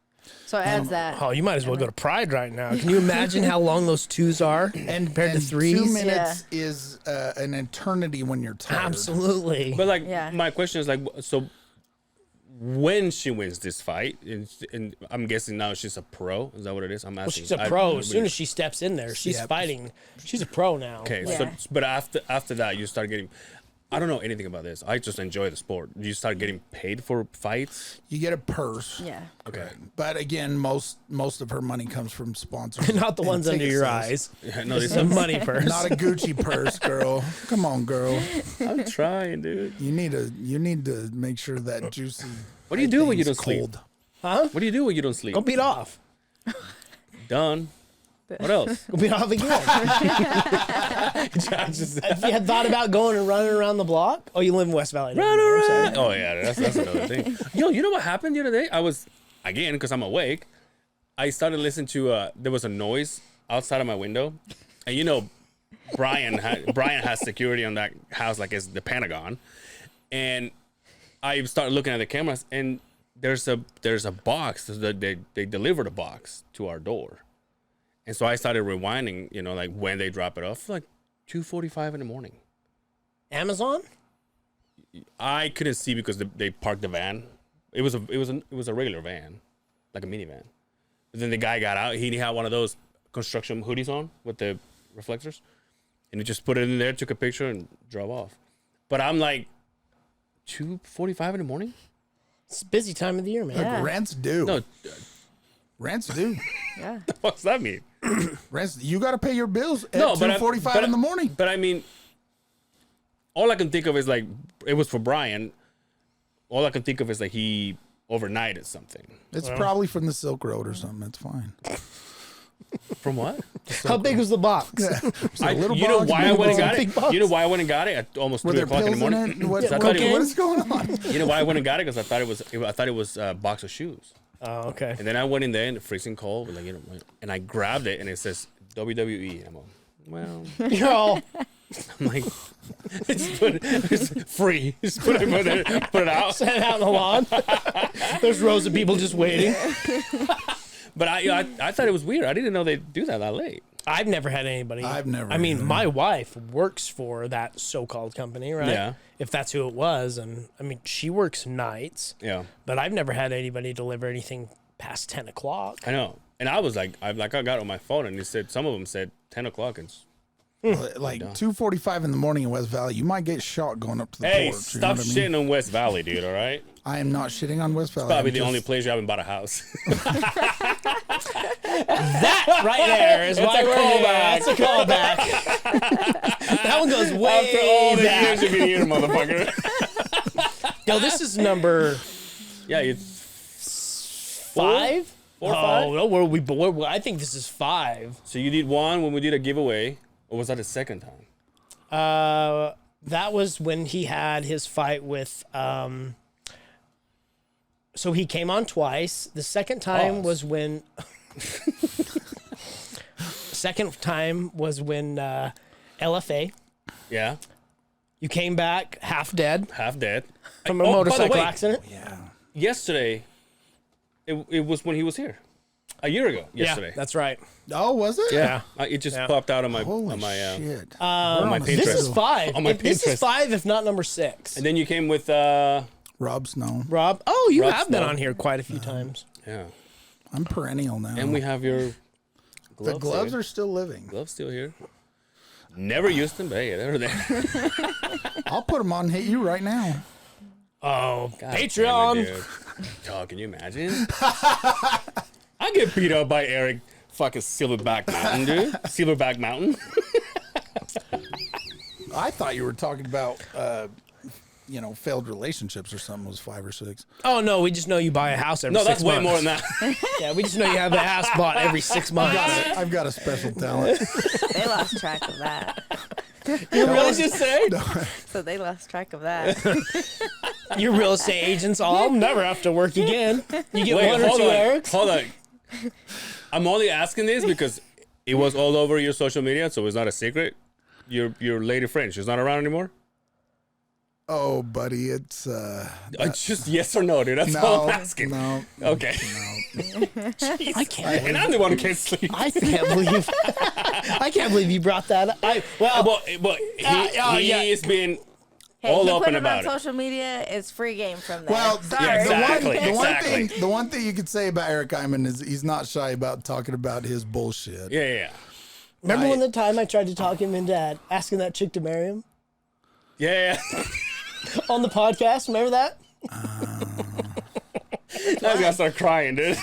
So it adds that. Oh, you might as well go to Pride right now. Can you imagine how long those 2s are compared to 3s? 2 minutes is an eternity when you're tired. Absolutely. But my question is so when she wins this fight, and I'm guessing now she's a pro. Is that what it is? I'm asking. Well, she's a pro. As soon as she steps in there, she's fighting. She's a pro now. Okay, so but after that, you start getting. I don't know anything about this. I just enjoy the sport. You start getting paid for fights. You get a purse. Yeah. Okay. But again, most of her money comes from sponsors. Not the and ones under ticket your sales. eyes. Yeah, no, It's a money purse. Not a Gucci purse, girl. Come on, girl. I'm trying, dude. You need to make sure that juicy. What do you do when you thing's don't sleep? cold. Huh? What do you do when you don't sleep? Go beat off. Done. What else? Go beat off again. If you had thought about going and running around the block, you live in West Valley. Run around. Oh yeah, that's another thing. Yo, you know what happened the other day? I was again because I'm awake. I started listening to there was a noise outside of my window, and you know, Brian has security on that house like it's the Pentagon, and I started looking at the cameras, and there's a box that they delivered a box to our door. And so I started rewinding, you know, like when they drop it off, like 2:45 in the morning. Amazon? I couldn't see because they parked the van. It was a regular van, like a minivan. But then the guy got out. He had one of those construction hoodies on with the reflectors, and he just put it in there, took a picture, and drove off. But I'm like, 2:45 in the morning? It's a busy time of the year, man. Yeah. Look, rents due. No, Rents due. Yeah. what's that mean? Rents. You got to pay your bills at No, but 2:45 in the morning. But I mean, all I can think of is like it was for Brian. All I can think of is like he overnighted something. It's probably from the Silk Road or something. It's fine. From what? How big was the box? It's a little You know box, why I big went and box. got Big it? box. You know why I went and got it at almost Were 3 there o'clock in the pills in morning? it? What, I thought cocaine? what is going on? You know why I went and got it? Because I thought it was a box of shoes. Oh, okay. And then I went in there in the freezing cold, like, you know, and I grabbed it and it says WWE. I'm like, well, You're all, I'm like, it's free. Just put it out. set it out on the lawn. There's rows of people just waiting. But I thought it was weird. I didn't know they'd do that late. I've never had anybody. I've never I mean, either. my wife works for that so-called company, right? Yeah. If that's who it was, and I mean, she works nights, Yeah, but I've never had anybody deliver anything past 10 o'clock. I know. And I was like, I got on my phone and it said some of them said 10 o'clock. And Like 2:45 in the morning in West Valley, you might get shot going up to the hey, porch. stop you know what I mean? shitting on West Valley, dude. All right. I am not shitting on West Valley. Probably I'm the just- only place you haven't bought a house. That right there is why a we're here. callback. That's a callback. That one goes After all way the back. years you've been here, motherfucker. Yo, this is number Yeah, it's 5? 4 or 5. Oh, no, I think this is 5. So you did one when we did a giveaway, or was that the second time? That was when he had his fight with. So he came on twice. The second time Pause. was when. Second time was when LFA. Yeah, You came back half dead half dead from a by the motorcycle way, accident. Yeah. Yesterday, it was when he was here, a year ago. Yesterday. Yeah, that's right. Oh, was it? Yeah. It just Yeah. popped out on my Holy on my. shit. on my We're on a Pinterest. This is schedule. 5. On my This Pinterest. is 5, if not number 6. And then you came with Rob Snow. Rob, oh, you Rob have been Snow. on here quite a few times. yeah, I'm perennial now. and we have your gloves. the gloves here. are still living. Gloves still here. Never used them, but hey, they're there. I'll put them on. Hit you right now. Oh, God Patreon. damn it, dude. Oh, can you imagine? I get beat up by Eric fucking Silverback Mountain, dude. Silverback Mountain. I thought you were talking about, failed relationships or something. Was 5 or 6. Oh no, we just know you buy a house every No, 6 that's way months. more than that. Yeah, we just know you have a house bought every 6 months. I've got a special talent. They lost track of that. You really just say? So they lost track of that. Your real estate agents, I'll never have to work again. You get Wait, one or hold two on. Erics. Hold on. I'm only asking this because it was all over your social media, so it's not a secret. Your lady friend, she's not around anymore? Oh, buddy, it's Just yes or no, dude. That's all I'm asking. no. Okay. I can't. And I'm the one who can't sleep. I can't believe. I can't believe you brought that up. But he yeah. has been Hey, all you up put and him about on it. social media, it's free game from there. Well, Sorry. Yeah, exactly. The one thing you could say about Eric Iman is he's not shy about talking about his bullshit. Yeah. Remember when the time I tried to talk him into asking that chick to marry him? Yeah. On the podcast, remember that? Now he's gonna start crying, dude.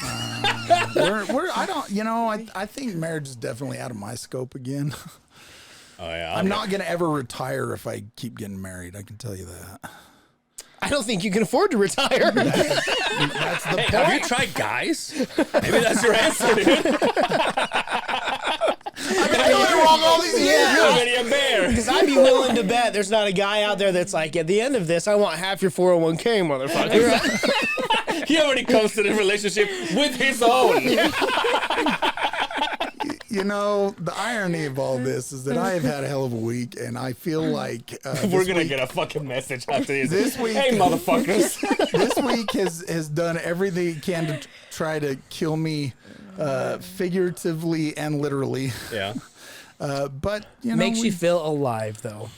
I think marriage is definitely out of my scope again. Oh yeah. I'm not gonna ever retire if I keep getting married. I can tell you that. I don't think you can afford to retire. That's the point. Have you tried guys? Maybe that's your answer, dude. I've been doing it wrong all these years. You're already a bear. Because I'd be willing to bet there's not a guy out there that's like, at the end of this, I want half your 401k, motherfucker. He already comes to the relationship with his own. You know, the irony of all this is that I have had a hell of a week, and I feel like We're gonna get a fucking message after this. This week- Hey, motherfuckers. this week has done everything it can to try to kill me, figuratively and literally. Yeah. But you know, Makes you feel alive, though.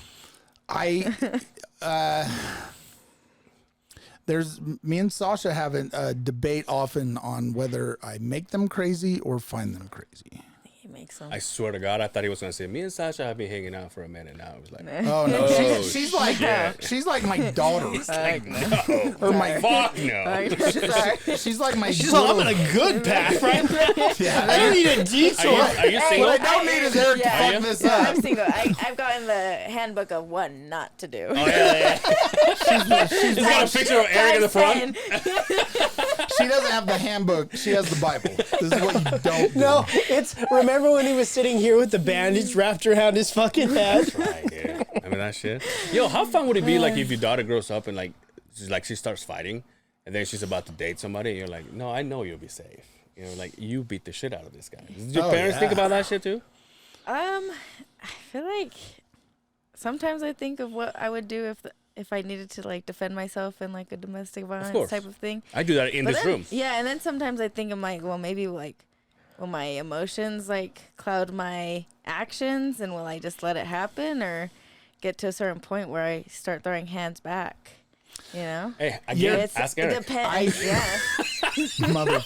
There's me and Xasha have a debate often on whether I make them crazy or find them crazy. He makes them. I swear to God, I thought he was gonna say me and Xasha have been hanging out for a minute now. I was like, Oh no, Oh, she's like she's like my daughter, like no, or my fuck no. she's like my. She's like, I'm on a good path right now. Yeah, I don't need a detour. Are you single? What I don't need is Eric to Yeah. fuck this Yeah, up. I'm single. I've gotten the handbook of what not to do. Oh yeah. She's got a picture of Eric in the front. She doesn't have the handbook. She has the Bible. This is what you don't do. No, it's remember when he was sitting here with the bandage wrapped around his fucking head? Right here. Remember that shit? Yo, how fun would it be like if your daughter grows up and she starts fighting and then she's about to date somebody and you're like, no, I know you'll be safe. You know, like you beat the shit out of this guy. Did your parents think about that shit too? I feel like sometimes I think of what I would do if I needed to like defend myself in like a domestic violence type of thing. I do that in this room. Yeah, and then sometimes I think I'm like, well, maybe like, will my emotions like cloud my actions, and will I just let it happen, or get to a certain point where I start throwing hands back? You know? Hey, again, ask Eric. It depends. Yeah. Mother.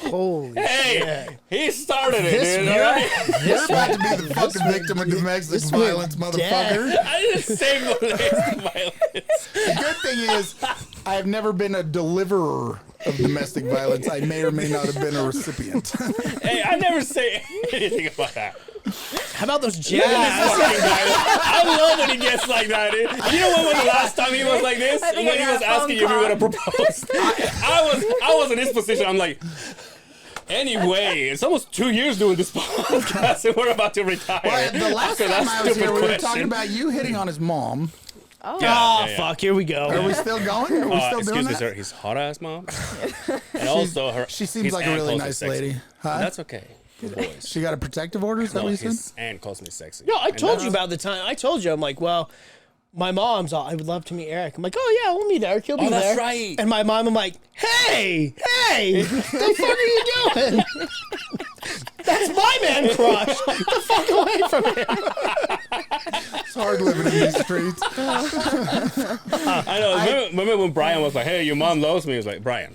Holy Hey, he started it, This dude. man- All right? You're about to be the fucking victim of domestic violence, motherfucker. I just saved the violence. The good thing is, I have never been a deliverer of domestic violence. I may or may not have been a recipient. Hey, I never say anything about that. How about those Fucking jazz? guy. I love when he gets like that, dude. You know when was the last time he was like this? I When think he I was got a asking you if you phone were gonna propose. I was in his position. I'm like, anyway, it's almost 2 years doing this podcast, and we're about to retire. Well, the last After that time I was stupid here, we were question. talking about you hitting on his mom. Oh. Oh, yeah. fuck, here we go. Are we still going? Are we still doing Excuse me, that? sir. His hot ass mom, and also her. She seems his like a aunt really calls me nice sexy. lady. Huh? That's okay. The boys. She got a protective order? Is that No, what you said? his aunt calls me sexy. No, I And told that's- you about the time. I told you, I'm like, well, my mom's all, I would love to meet Eric. I'm like, oh, yeah, we'll meet Eric. He'll be Oh, there. that's right. And my mom, I'm like, hey, the fuck are you doing? That's my man crush. Get the fuck away from him. It's hard living in these streets. I know. Remember when Brian was like, "Hey, your mom loves me." He was like, "Brian."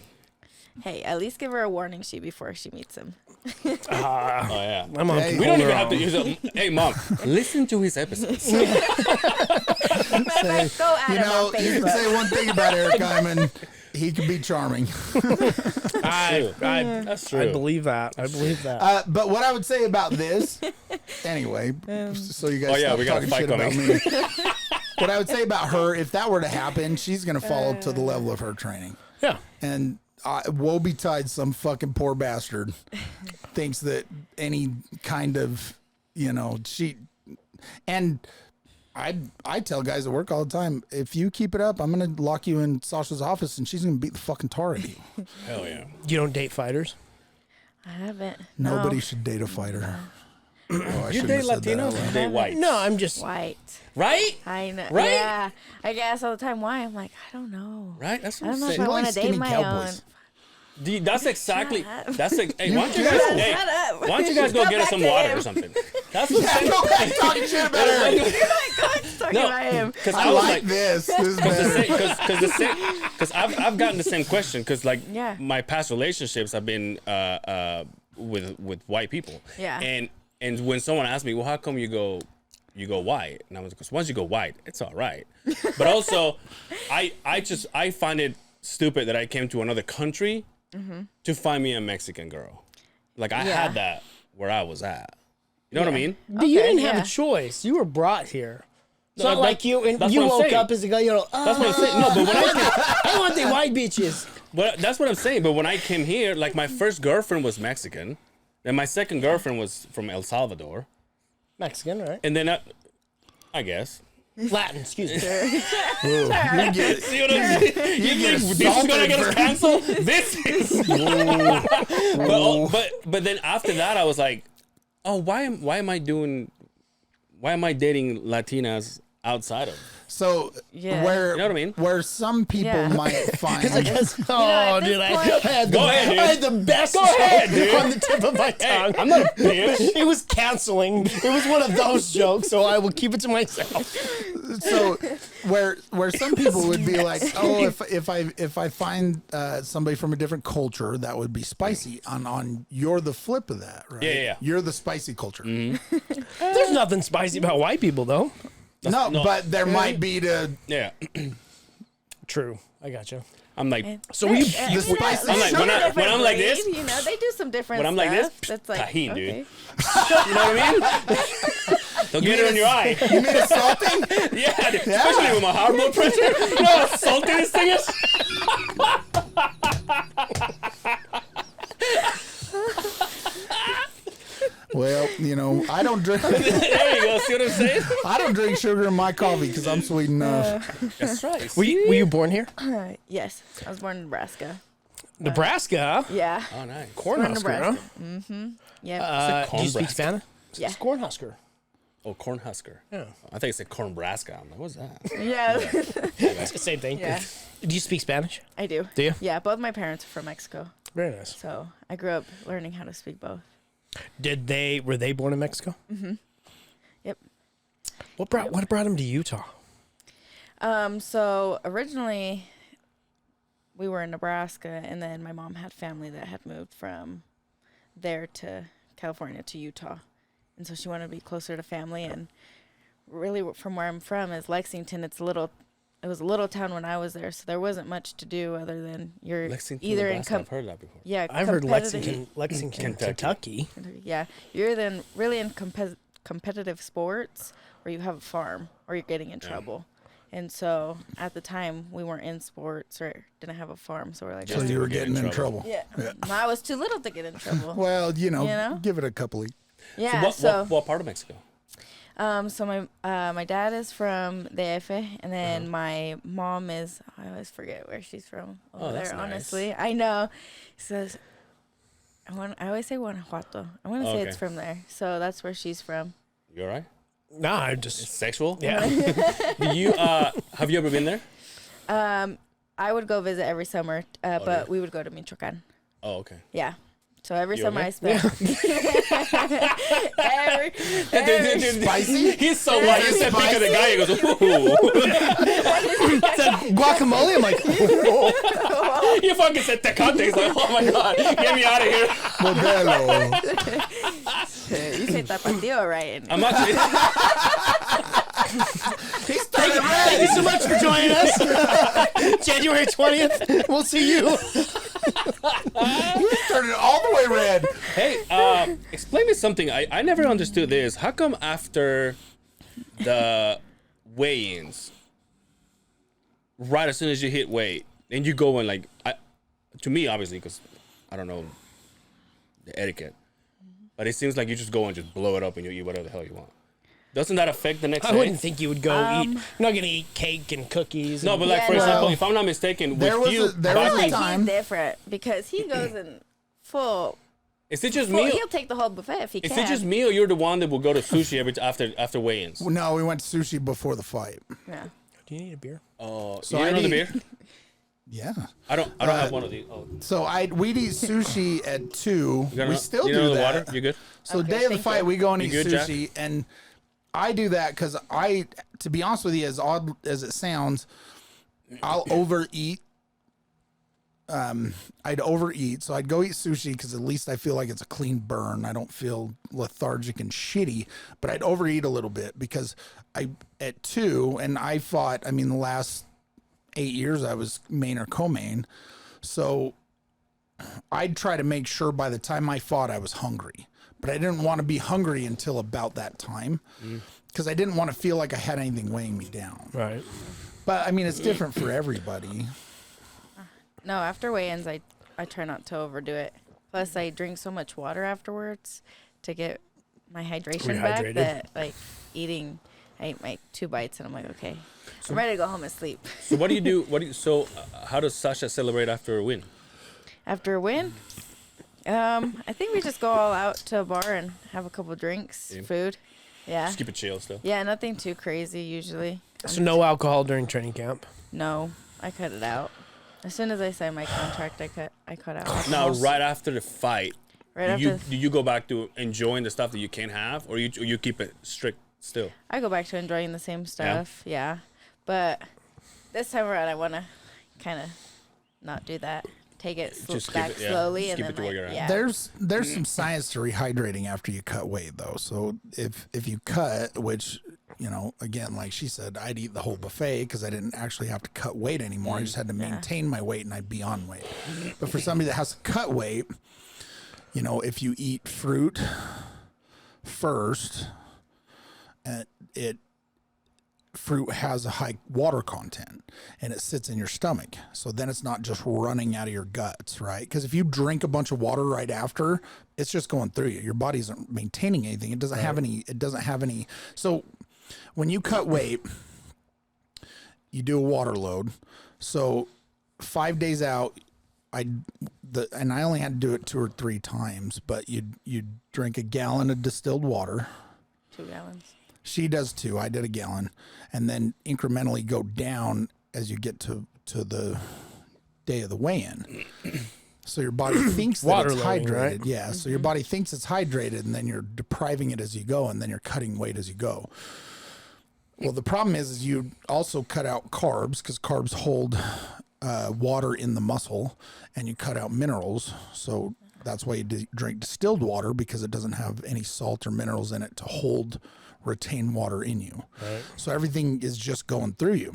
Hey, at least give her a warning sheet before she meets him. Oh yeah. My mom Hey, can We hold don't even her have to own. use it. Hey, mom, listen to his episodes. Matter of fact, go at You him know, on you can Facebook. say one thing about Eric Iman. He can be charming. That's true. I believe that. I believe that. But what I would say about this, anyway, so you guys Oh, yeah, stop we got a talking fight shit about coming. me. What I would say about her, if that were to happen, she's going to fall to the level of her training. Yeah. And woe betide some fucking poor bastard thinks that any kind of, and I tell guys at work all the time, if you keep it up, I'm going to lock you in Sasha's office and she's going to beat the fucking tar out of you. Hell yeah. You don't date fighters? I haven't. Nobody No. should date a fighter. Oh, I You shouldn't date have said that Latinos? out You loud. date white? No, I'm just. White. Right? I know. Right? Yeah. I guess all the time. Why? I'm like, I don't know. Right? That's I what don't I'm know if saying. I want to skinny date my cowboys. own. That's exactly. Shut up. That's hey. Why don't you Shut guys? up. Hey, Shut up. why don't you guys go Go get us back some to water him. or something? That's what Yeah, go back talking shit about Eric. Talking about him. Because I I was like like, this. This is better. because I've gotten the same question because like Yeah. my past relationships have been with white people. Yeah. And when someone asks me, well, how come you go you go white. And I was because once you go white, it's all right. But also, I find it stupid that I came to another country to find me a Mexican girl. Like I had that where I was at. You know what I mean? But you didn't have yeah. a choice. You were brought here. It's No, not like you that's you what I'm woke saying. up as a guy. You know, That's what I'm saying. No, but when I came, I want the white bitches. but that's what I'm saying. But when I came here, like my first girlfriend was Mexican, and my second girlfriend was from El Salvador, Mexican, right? and then I guess. Latin, excuse me. You get, See what I'm saying? you get This is gonna assaulted get us for- canceled. This is. but then after that, I was like, oh, why am I dating Latinas outside of? So Yeah. where You know what I mean? where some people Yeah. might find Because, at oh, this dude, I point- had the, Go ahead, dude. I had the best Go ahead, joke dude. on the tip of my tongue. I'm not a bitch. It was canceling. It was one of those jokes, so I will keep it to myself. so where some people would be like, oh, if I find somebody from a different culture, that would be spicy. On you're the flip of that, right? Yeah. You're the spicy culture. There's nothing spicy about white people, though. No, but there might be to Yeah, True. I got you. I'm like, So we- the spicy. I'm like, when I'm like this- you know, they do some different when I'm stuff. like this, That's like tahini, okay. dude. You know what I mean? Don't get it in your eye. You mean it's salty? Yeah, dude. Especially with my high blood pressure. You know how salty this thing is? Well, you know, I don't drink. There you go. See what I'm saying? I don't drink sugar in my coffee because I'm sweet enough. That's right. Were you born here? Yes, I was born in Nebraska. Nebraska? Yeah. Oh, nice. Cornhusker, huh? Nebraska. Yep. Do you speak Cornbraska. Spanish? Yeah. It's Cornhusker. Oh, Cornhusker. Yeah. I think it said Cornbraska. I'm like, what's that? yeah. It's the same thing. Yeah. Do you speak Spanish? I do. Do you? Yeah, both my parents are from Mexico, Very nice. so I grew up learning how to speak both. Were they born in Mexico? Yep. What brought them to Utah? So originally we were in Nebraska, and then my mom had family that had moved from there to California to Utah, and so she wanted to be closer to family. And really, from where I'm from is Lexington. It was a little town when I was there, so there wasn't much to do other than you're Lexington, either Nebraska. in I've heard that before. yeah, I've heard competitive- Lexington, Kentucky. Kentucky. Yeah, you're then really in competitive sports, or you have a farm, or you're getting in trouble. And so at the time we weren't in sports or didn't have a farm, so we're like, So you were getting in trouble. yeah. I was too little to get in trouble. Well, you know, You know? give it a couple of. Yeah. What part of Mexico? So my dad is from DF, and then my mom is, I always forget where she's from over that's there. nice. Honestly, I know. Says I always say Guanajuato. I want to say it's Okay. from there. So that's where she's from. You all right? No, I It's just sexual? yeah. Do you have you ever been there? I would go visit every summer, but we would go to Michoacan. Oh, okay. Yeah. So every You summer okay? I spent every Spicy? He's so white. He said pick of the guy. He goes, ooh. Guacamole. I'm like, oh. You fucking said Tecate. He's like, oh my god, get me out of here. Modelo. you say tapatio, right? I'm actually. He started Thank red. you so much for joining us. January 20th. We'll see you. He started all the way red. Hey, explain me something. I never understood this. How come after the weigh-ins, right as soon as you hit weight, and you go in like, to me obviously, because I don't know the etiquette, but it seems like you just go and just blow it up and you eat whatever the hell you want. Doesn't that affect the next I day? wouldn't think you would go eat. You're not gonna eat cake and cookies. No, and- but like Yeah, for no. example, if I'm not mistaken, There with was you, a- there was a back- time- He's different because he goes in full. is it just full me? he'll take the whole buffet if he Is can. it just me, or you're the one that will go to sushi after weigh-ins? No, we went to sushi before the fight. Yeah. Do you need a beer? Oh, So you I'd don't know the eat- beer? Yeah. I don't have one of these. Oh. So we'd eat sushi at 2. You got We no- still you do know the that. water? You good? So Okay, day of the thank fight, you. we go and You eat good, Jack? sushi, and I do that because to be honest with you, as odd as it sounds, I'll overeat I'd overeat. So I'd go eat sushi because at least I feel like it's a clean burn. I don't feel lethargic and shitty, but I'd overeat a little bit because at 2, and I fought, I mean, the last 8 years I was main or co-main. So I'd try to make sure by the time I fought, I was hungry, but I didn't want to be hungry until about that time because I didn't want to feel like I had anything weighing me down. Right. But I mean, it's different for everybody. No, after weigh-ins, I try not to overdo it. Plus, I drink so much water afterwards to get my hydration back Rehydrated. that, like, I ate my 2 bites and I'm like, okay, I'm ready to go home and sleep. So what do you do? So how does Xasha celebrate after a win? After a win, I think we just go all out to a bar and have a couple drinks, food. Yeah. Just keep it chill still. Yeah, nothing too crazy usually. So no alcohol during training camp. No, I cut it out. As soon as I signed my contract, I cut out. Now, alcohol. right after the fight, Right do after you go back to enjoying the stuff that you can't have, or you keep it strict still? I go back to enjoying the same stuff. Yeah. But this time around, I want to kind of not do that. Take it Just keep back it, yeah. slowly Just and keep then it to where you're at. yeah. There's some science to rehydrating after you cut weight though. So if you cut, which, you know, again, like she said, I'd eat the whole buffet because I didn't actually have to cut weight anymore. I just had to maintain my weight and I'd be on weight. But for somebody that has to cut weight, you know, if you eat fruit first, fruit has a high water content and it sits in your stomach. So then it's not just running out of your guts, right? Because if you drink a bunch of water right after, it's just going through you. Your body isn't maintaining anything. It doesn't have any. So when you cut weight, you do a water load. So 5 days out, and I only had to do it 2 or 3 times, but you drink a gallon of distilled water. 2 gallons. She does 2. I did a gallon, and then incrementally go down as you get to the day of the weigh-in. So your body thinks that it's Water loading, hydrated. right? Yeah. So your body thinks it's hydrated, and then you're depriving it as you go, and then you're cutting weight as you go. Well, the problem is you also cut out carbs because carbs hold water in the muscle, and you cut out minerals. So that's why you drink distilled water, because it doesn't have any salt or minerals in it to retain water in you. Right. So everything is just going through you.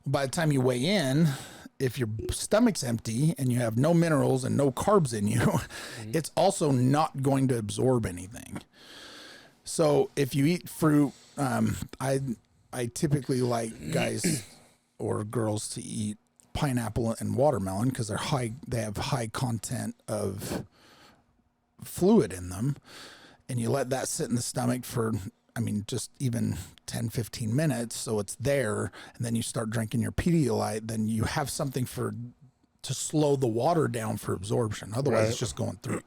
By the time you weigh in, if your stomach's empty and you have no minerals and no carbs in you, it's also not going to absorb anything. So if you eat fruit, I typically like guys or girls to eat pineapple and watermelon because they have high content of fluid in them. And you let that sit in the stomach for, just even 10, 15 minutes. So it's there. And then you start drinking your Pedialyte. Then you have something to slow the water down for absorption. Otherwise, it's just going through.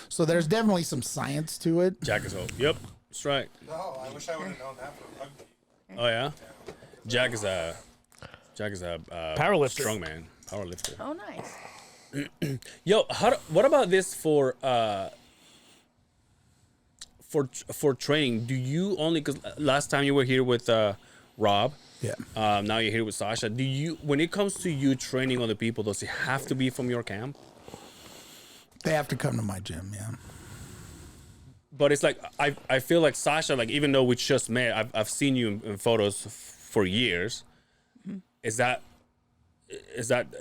So there's definitely some science to it. Jack is old. Yep, that's right. No, I wish I would have known that for rugby. Oh yeah, Jack is a Powerlifter. strong man, powerlifter. Oh, nice. Yo, what about this for training? Do you only, because last time you were here with Rob, Yeah. now you're here with Xasha. Do you, when it comes to you training other people, does it have to be from your camp? They have to come to my gym, yeah. But it's like I feel like Xasha, like even though we just met, I've seen you in photos for years. Mm-hmm. Is that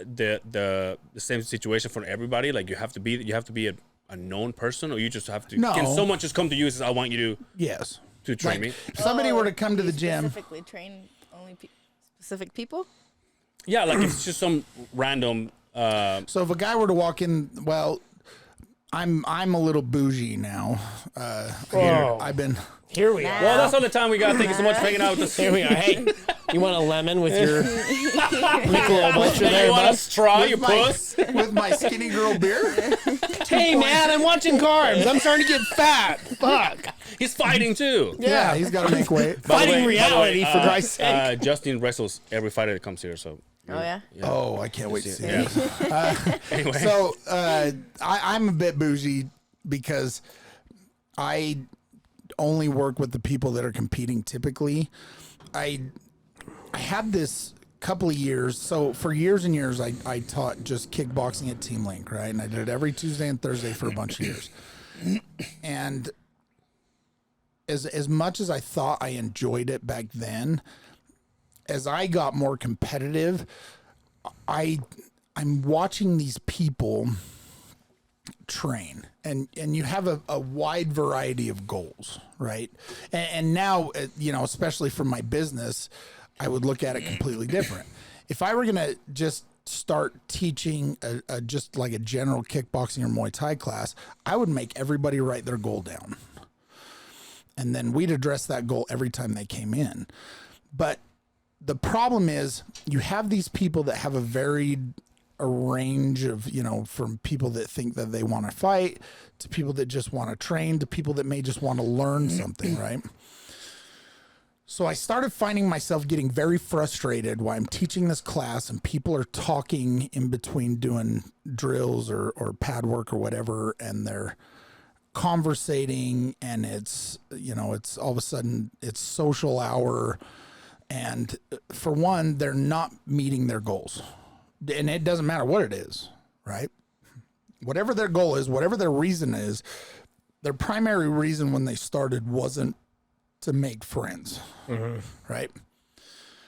the same situation for everybody? Like you have to be a known person, or you just have to? No. Can someone just come to you and say, "I want you Yes. to train me"? If somebody were to come to the You gym, Specifically train only specific people? Yeah, like if it's just some random. so if a guy were to walk in, well, I'm a little bougie now. Whoa. I've been. Here we are. Well, that's all the time we got. Thank you so much for hanging out with us. Here we are. Hey, you want a lemon with your Michelob Ultra You there, want a bud? straw, you my, puss? with my skinny girl beer. Hey, man, I'm watching carbs. I'm starting to get fat. Fuck. He's fighting too. Yeah, he's got to make weight. By the Fighting way, reality, for Christ's sake. Justin wrestles every fighter that comes here, so. Oh, yeah? Oh, I can't wait to see Yeah. it. Anyway. So I'm a bit bougie because I only work with the people that are competing typically. I had this couple of years. So for years and years, I taught just kickboxing at Team Link, right? And I did it every Tuesday and Thursday for a bunch of years. And as much as I thought I enjoyed it back then, as I got more competitive, I'm watching these people train, and you have a wide variety of goals, right? And now, you know, especially for my business, I would look at it completely different. If I were going to just start teaching just like a general kickboxing or Muay Thai class, I would make everybody write their goal down. And then we'd address that goal every time they came in. But the problem is you have these people that have a range of, you know, from people that think that they want to fight to people that just want to train to people that may just want to learn something, right? So I started finding myself getting very frustrated while I'm teaching this class and people are talking in between doing drills or pad work or whatever, and they're conversating, and it's, you know, it's all of a sudden it's social hour, and for one, they're not meeting their goals. And it doesn't matter what it is, right? Whatever their goal is, whatever their reason is, their primary reason when they started wasn't to make friends, right?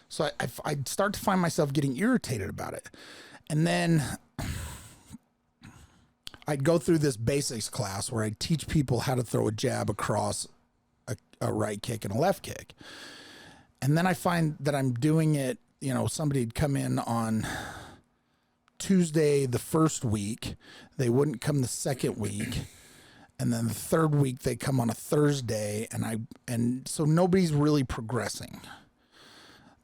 So I'd start to find myself getting irritated about it. And then I'd go through this basics class where I'd teach people how to throw a jab across a right kick and a left kick. And then I find that I'm doing it, you know, somebody'd come in on Tuesday the first week, they wouldn't come the second week, and then the third week they come on a Thursday, and so nobody's really progressing.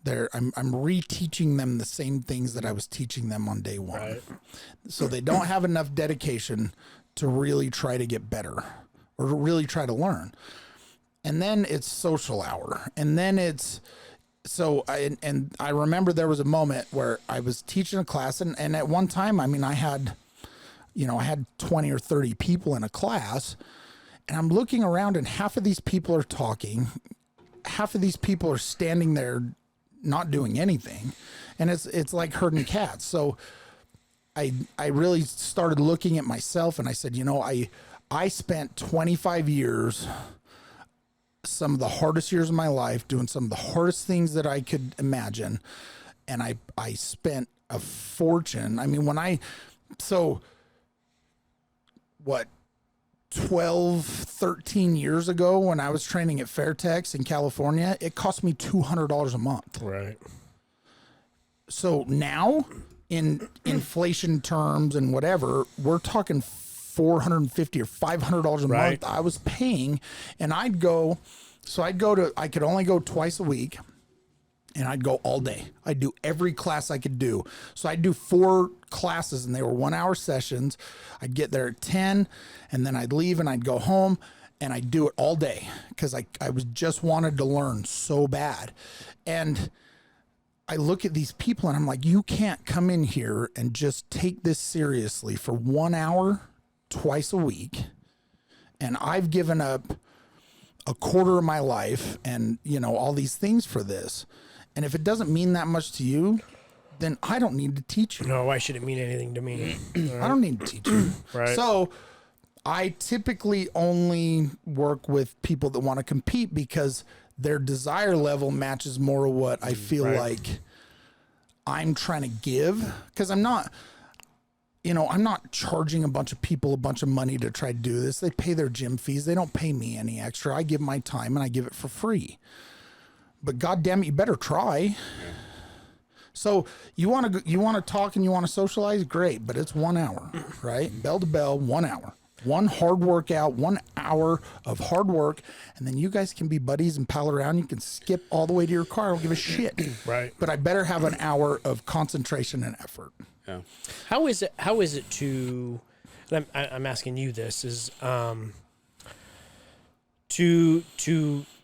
I'm reteaching them the same things that I was teaching them on day one. Right. So they don't have enough dedication to really try to get better or to really try to learn. And then it's social hour, and then it's so I remember there was a moment where I was teaching a class, and at one time, I mean, I had 20 or 30 people in a class, and I'm looking around, and half of these people are talking, half of these people are standing there not doing anything, and it's like herding cats. So I really started looking at myself, and I said, you know, I spent 25 years, some of the hardest years of my life, doing some of the hardest things that I could imagine. And I spent a fortune. I mean, 12, 13 years ago when I was training at Fairtex in California, it cost me $200 a month. Right. So now in inflation terms and whatever, we're talking $450 or $500 a month I was paying, and I could only go twice a week, and I'd go all day. I'd do every class I could do. So I'd do 4 classes, and they were 1-hour sessions. I'd get there at 10, and then I'd leave and I'd go home, and I'd do it all day because I was just wanted to learn so bad. And I look at these people and I'm like, you can't come in here and just take this seriously for 1 hour twice a week, and I've given up a quarter of my life and, you know, all these things for this. And if it doesn't mean that much to you, then I don't need to teach you. No, why should it mean anything to me? I don't need to teach you. Right. So I typically only work with people that want to compete because their desire level matches more of what I feel like I'm trying to give. Because I'm not charging a bunch of people a bunch of money to try to do this. They pay their gym fees. They don't pay me any extra. I give my time and I give it for free. But God damn it, you better try. Yeah. So you want to talk and you want to socialize? Great, but it's 1 hour, right? Bell to bell, 1 hour. One hard workout, 1 hour of hard work, and then you guys can be buddies and pal around. You can skip all the way to your car. I don't give a shit. Right. But I better have an hour of concentration and effort. Yeah. How is it to? I'm asking you this is to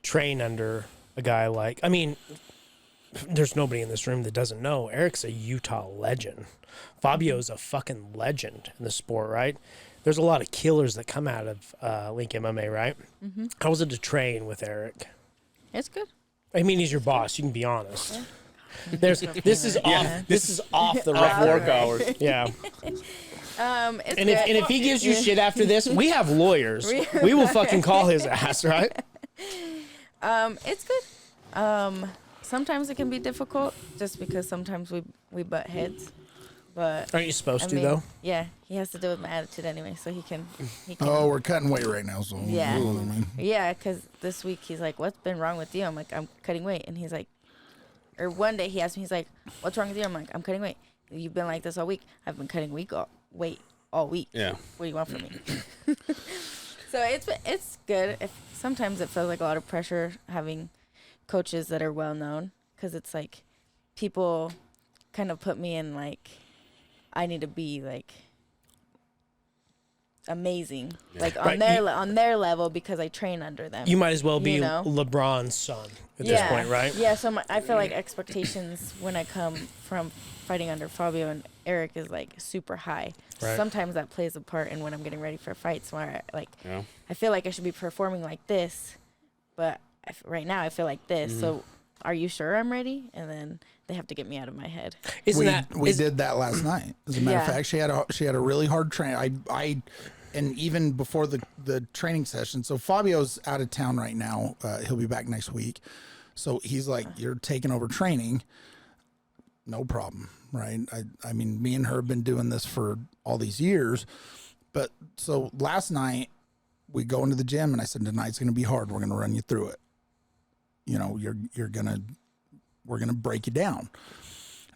train under a guy like, I mean, there's nobody in this room that doesn't know Eric's a Utah legend. Fabio's a fucking legend in the sport, right? There's a lot of killers that come out of Link MMA, right? Mm-hmm. How was it to train with Eric? It's good. I mean, he's your boss. You can be honest. This is off. This is off the Off record. work hours. Yeah. It's And good. if he gives you shit after this, we have lawyers. We will fucking call his ass, right? It's good. Sometimes it can be difficult just because sometimes we butt heads. But Aren't you supposed I to mean, though? yeah, he has to deal with my attitude anyway, so he can. Oh, we're cutting weight right now, so Yeah. you know what I mean? Yeah, because this week he's like, "What's been wrong with you?" I'm like, "I'm cutting weight," and he's like, or one day he asked me, he's like, "What's wrong with you?" I'm like, "I'm cutting weight." You've been like this all week. I've been cutting weight all week. Yeah. What do you want from me? So it's good. Sometimes it feels like a lot of pressure having coaches that are well known, because it's like people kind of put me in like I need to be like amazing, like on Right, on their level, because I train under them. You might as well be You know? LeBron's son at this point, right? Yeah, so I feel like expectations when I come from fighting under Fabio and Eric is like super high. Right. Sometimes that plays a part in when I'm getting ready for fights, where Yeah. I feel like I should be performing like this, but right now I feel like this. So are you sure I'm ready? And then they have to get me out of my head. We did that last night. As a matter of Yeah. fact, she had a really hard train. And even before the training session. So Fabio's out of town right now. He'll be back next week. So he's like, "You're taking over training." No problem, right? I mean, me and her have been doing this for all these years. But so last night we go into the gym and I said, "Tonight's going to be hard. We're going to run you through it. You know, we're going to break you down."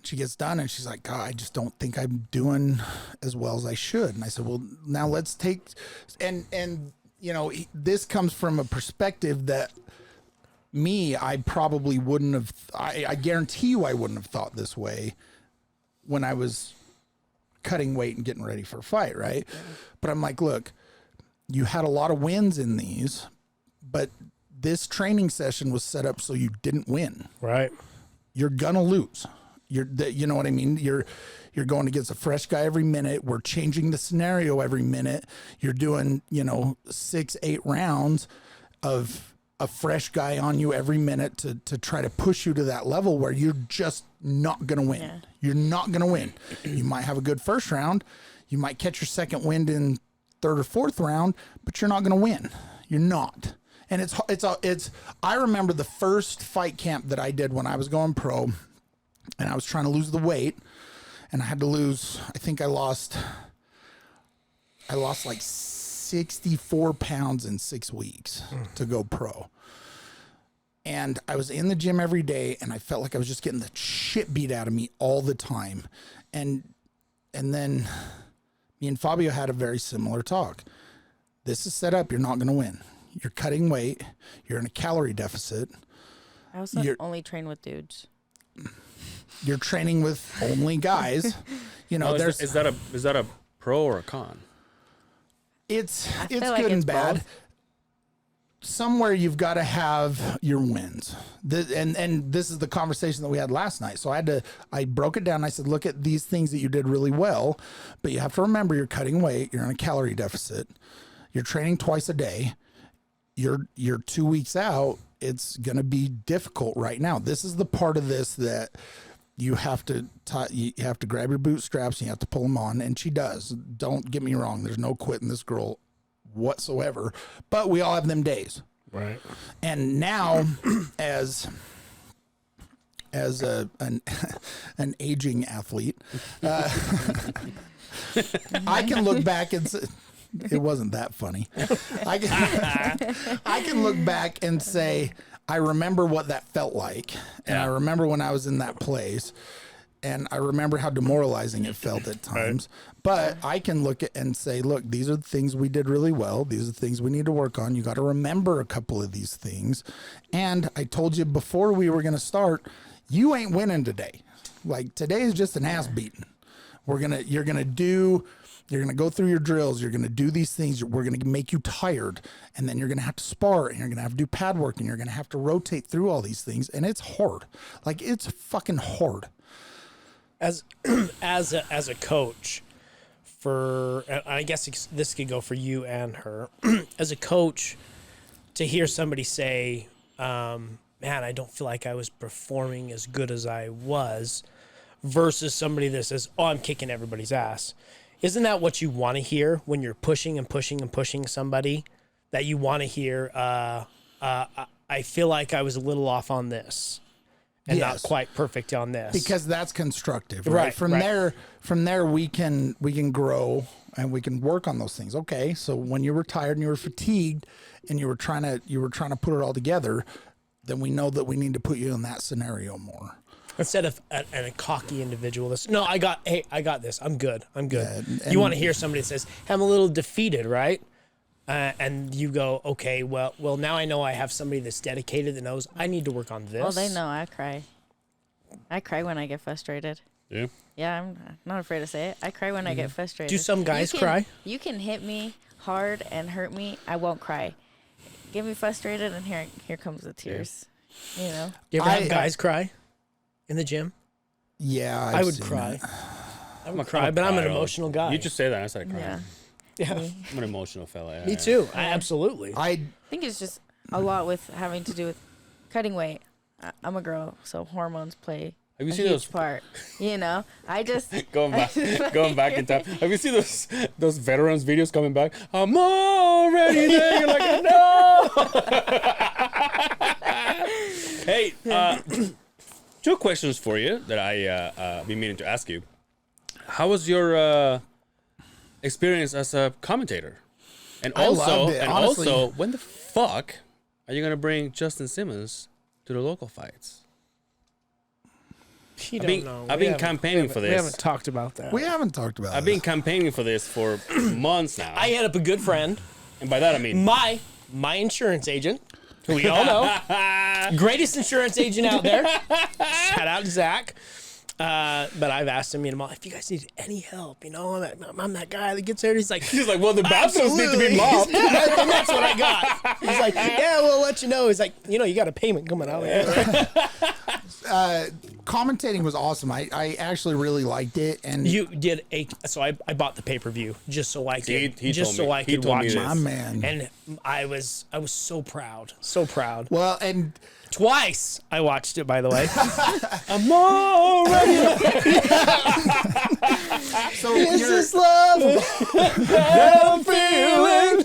She gets done and she's like, "God, I just don't think I'm doing as well as I should." And I said, "Well, now let's take," and you know, this comes from a perspective that I probably wouldn't have, I guarantee you I wouldn't have thought this way when I was cutting weight and getting ready for a fight, right? Yeah. But I'm like, look, you had a lot of wins in these, but this training session was set up so you didn't win. Right. You're gonna lose. You know what I mean? You're going against a fresh guy every minute. We're changing the scenario every minute. You're doing, 6-8 rounds of a fresh guy on you every minute to try to push you to that level where you're just not gonna win. Yeah. You're not gonna win. You might have a good first round. You might catch your second wind in third or fourth round, but you're not gonna win. You're not. And it's. I remember the first fight camp that I did when I was going pro, and I was trying to lose the weight, and I had to lose. I think I lost like 64 pounds in 6 weeks to go pro. And I was in the gym every day, and I felt like I was just getting the shit beat out of me all the time. And then me and Fabio had a very similar talk. This is set up. You're not going to win. You're cutting weight. You're in a calorie deficit. I also only train with dudes. You're training with only guys. There's is that a pro or a con? it's I good feel like and it's bad. both. Somewhere you've got to have your wins. And this is the conversation that we had last night. So I broke it down. I said, look at these things that you did really well, but you have to remember you're cutting weight. You're in a calorie deficit. You're training twice a day. You're 2 weeks out. It's going to be difficult right now. This is the part of this that you have to grab your bootstraps and you have to pull them on. And she does. Don't get me wrong. There's no quitting this girl whatsoever, but we all have them days. Right. And now as an aging athlete, I can look back and say, it wasn't that funny. I can look back and say, I remember what that felt like. And I remember when I was in that place. And I remember how demoralizing it felt at times. Right. But I can look at and say, look, these are the things we did really well. These are the things we need to work on. You got to remember a couple of these things. And I told you before we were going to start, you ain't winning today. Like, today is just an ass beating. You're going to go through your drills. You're going to do these things. We're going to make you tired. And then you're going to have to spar, and you're going to have to do pad work, and you're going to have to rotate through all these things. And it's hard. Like, it's fucking hard. As a coach, I guess this could go for you and her. As a coach, to hear somebody say, man, I don't feel like I was performing as good as I was, versus somebody that says, oh, I'm kicking everybody's ass. Isn't that what you want to hear when you're pushing and pushing and pushing somebody? That you want to hear, I feel like I was a little off on this and not quite perfect on this. Because that's constructive, right? From there we can grow and we can work on those things. Okay, so when you were tired and you were fatigued and you were trying to put it all together, then we know that we need to put you in that scenario more. Instead of a cocky individual, I got this. I'm good. Yeah, you want to hear somebody that says, I'm a little defeated, right? And you go, okay, well, now I know I have somebody that's dedicated that knows I need to work on this. Well, they know I cry. I cry when I get frustrated. Yeah. Yeah, I'm not afraid to say it. I cry when I get frustrated. Do some guys cry? You can hit me hard and hurt me. I won't cry. Get me frustrated, and here comes the tears. You know. You ever have guys cry in the gym? Yeah, I would cry. I would cry, but I'm an emotional guy. You just say that. I started crying. Yeah. Yeah. I'm an emotional fella. Yeah. Me too. Absolutely. I think it's just a lot with having to do with cutting weight. I'm a girl, so hormones play Have you a seen huge those part. You know, I just going back in time? Have you seen those veterans videos coming back? I'm already there. You're like, no. Hey, 2 questions for you that I been meaning to ask you. How was your experience as a commentator? And I also, loved it, honestly. when the fuck are you gonna bring Justin Simmons to the local fights? You don't know. I've been campaigning for this. We haven't talked about that. we haven't talked about. I've been campaigning for this for months now. I hit up a good friend, And by that I mean my insurance agent, who we all know, greatest insurance agent out there. Shout out to Zach. But I've asked him, if you guys need any help, I'm that guy that gets there. He's like, well, the bathrooms need to be mopped. And that's what I got. He's like, yeah, we'll let you know. He's like, you got a payment coming out. Commentating was awesome. I actually really liked it, and You did so I bought the pay-per-view just so I could He told me. I He could told me watch this. it. my man. And I was so proud. So proud. Well, and Twice I watched it, by the way. I'm already so Is you're, this love that I'm feeling?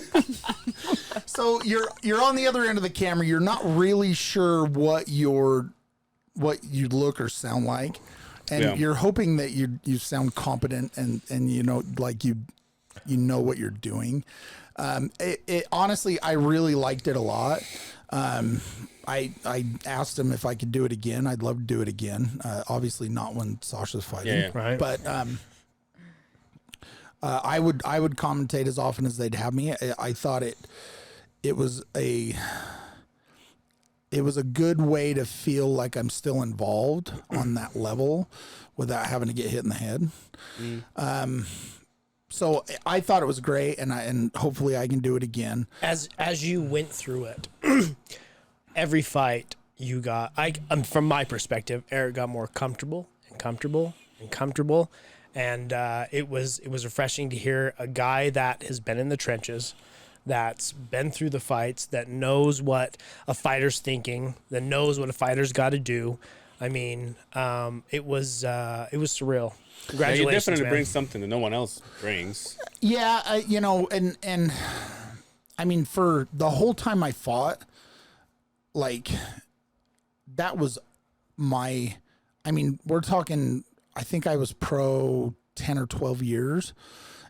so you're on the other end of the camera. You're not really sure what you look or sound like, and you're hoping that you sound competent and like you know what you're doing. It honestly, I really liked it a lot. I asked him if I could do it again. I'd love to do it again. Obviously not when Sasha's fighting, Yeah. Right. but I would commentate as often as they'd have me. I thought it was a good way to feel like I'm still involved on that level without having to get hit in the head. So I thought it was great, and hopefully I can do it again. As you went through it, every fight you got, from my perspective, Eric got more comfortable, and it was refreshing to hear a guy that has been in the trenches, that's been through the fights, that knows what a fighter's thinking, that knows what a fighter's got to do. I mean, it was surreal. Congratulations, you definitely man. bring something that no one else brings. Yeah, and I mean, for the whole time I fought, like, that was we're talking, I think I was pro 10 or 12 years,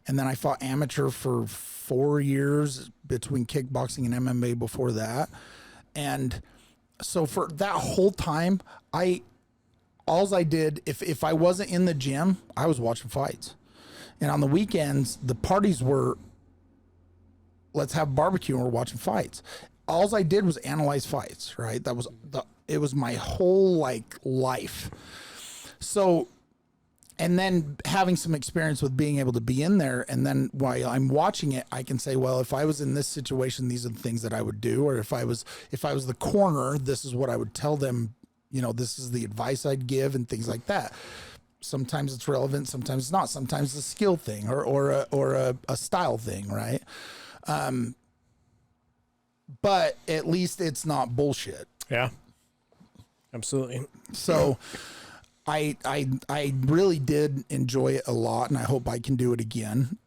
and then I fought amateur for 4 years between kickboxing and MMA before that. And so for that whole time, all I did, if I wasn't in the gym, I was watching fights. And on the weekends, the parties were, let's have barbecue and we're watching fights. All I did was analyze fights, right? It was my whole life. So, and then having some experience with being able to be in there, and then while I'm watching it, I can say, well, if I was in this situation, these are the things that I would do. Or if I was the corner, this is what I would tell them. This is the advice I'd give and things like that. Sometimes it's relevant, sometimes it's not. Sometimes it's a skill thing or a style thing, right? But at least it's not bullshit. Yeah. Absolutely. So I really did enjoy it a lot, and I hope I can do it again.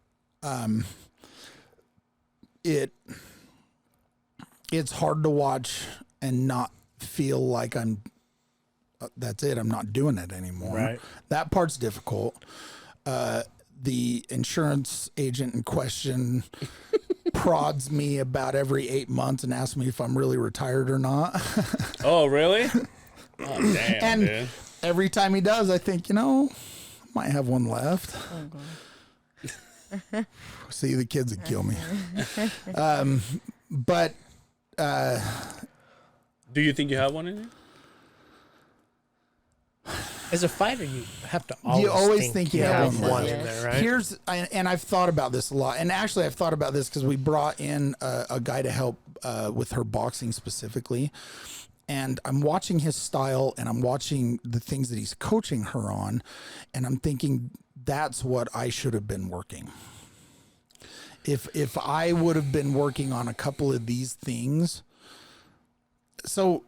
It's hard to watch and not feel like that's it. I'm not doing it anymore. Right. That part's difficult. The insurance agent in question prods me about every 8 months and asks me if I'm really retired or not. Oh, really? Oh, damn, And dude. every time he does, I think, might have one left. See, the kids would kill me. But Do you think you have one in there? As a fighter, you have to always, you always think you have one in there, right? Here's, and I've thought about this a lot. And actually, I've thought about this because we brought in a guy to help with her boxing specifically. And I'm watching his style and I'm watching the things that he's coaching her on. And I'm thinking, that's what I should have been working. If I would have been working on a couple of these things. So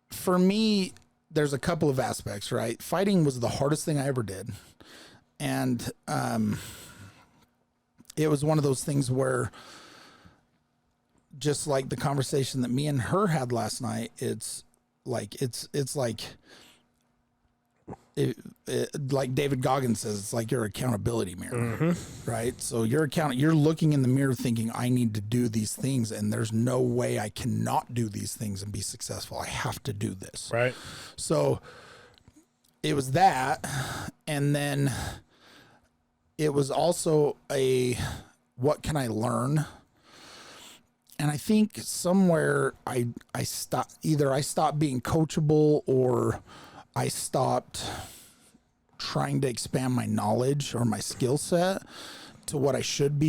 for me, there's a couple of aspects, right? Fighting was the hardest thing I ever did. And it was one of those things where, just like the conversation that me and her had last night, it's like David Goggins says, it's like your accountability mirror, right? So you're looking in the mirror thinking, I need to do these things, and there's no way I cannot do these things and be successful. I have to do this. Right. So it was that. And then it was also what can I learn? And I think somewhere I stopped being coachable, or I stopped trying to expand my knowledge or my skill set to what I should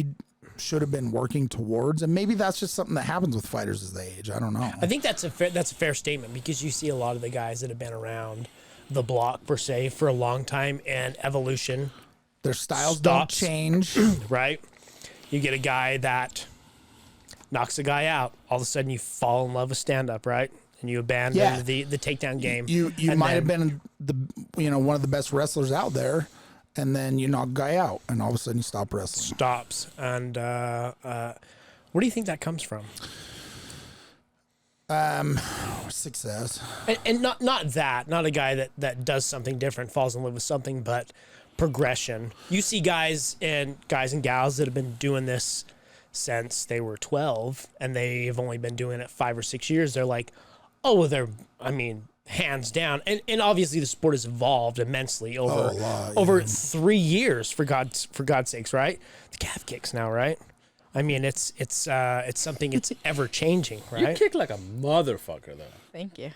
have been working towards. And maybe that's just something that happens with fighters as they age. I don't know. I think that's a fair statement, because you see a lot of the guys that have been around the block per se for a long time, and evolution, Their styles don't stops. change. right? You get a guy that knocks a guy out, all of a sudden you fall in love with stand up, right? And you abandon the takedown game. You might have been one of the best wrestlers out there, and then you knock a guy out, and all of a sudden you stop wrestling. Stops. And where do you think that comes from? Success. And not a guy that does something different, falls in love with something, but progression. You see guys and gals that have been doing this since they were 12, and they've only been doing it 5 or 6 years. They're like, hands down. And obviously the sport has evolved immensely over 3 years, for God's sakes, right? The calf kicks now, right? I mean, it's something, it's ever changing, right? You kick like a motherfucker, though. Thank you.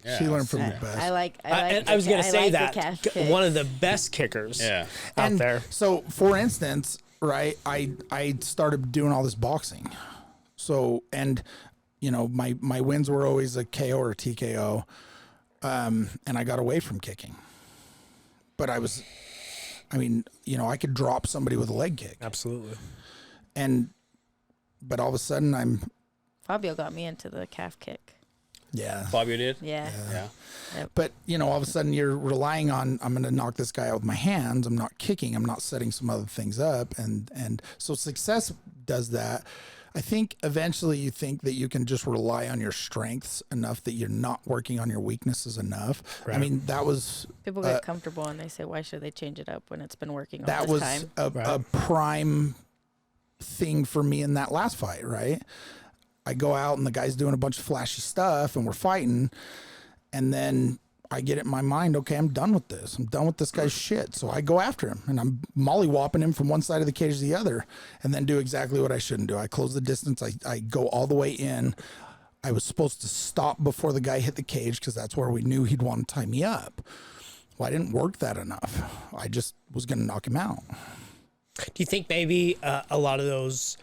Yeah. She learned from the best. I was going to say that one of the best kickers out there. So, for instance, right, I started doing all this boxing. So, and my wins were always a KO or a TKO, and I got away from kicking. But I could drop somebody with a leg kick. Absolutely. But all of a sudden Fabio got me into the calf kick. yeah. Fabio did? Yeah. But, all of a sudden you're relying on, I'm going to knock this guy out with my hands. I'm not kicking. I'm not setting some other things up. And so success does that. I think eventually you think that you can just rely on your strengths enough that you're not working on your weaknesses enough. Right. I mean, that was... People get comfortable and they say, why should they change it up when it's been working all that this was time? a prime thing for me in that last fight, right? I go out and the guy's doing a bunch of flashy stuff and we're fighting, and then I get it in my mind, okay, I'm done with this. I'm done with this guy's shit. So I go after him and I'm mollywhopping him from one side of the cage to the other, and then do exactly what I shouldn't do. I close the distance. I go all the way in. I was supposed to stop before the guy hit the cage because that's where we knew he'd want to tie me up. Well, I didn't work that enough. I just was going to knock him out. Do you think maybe a lot of those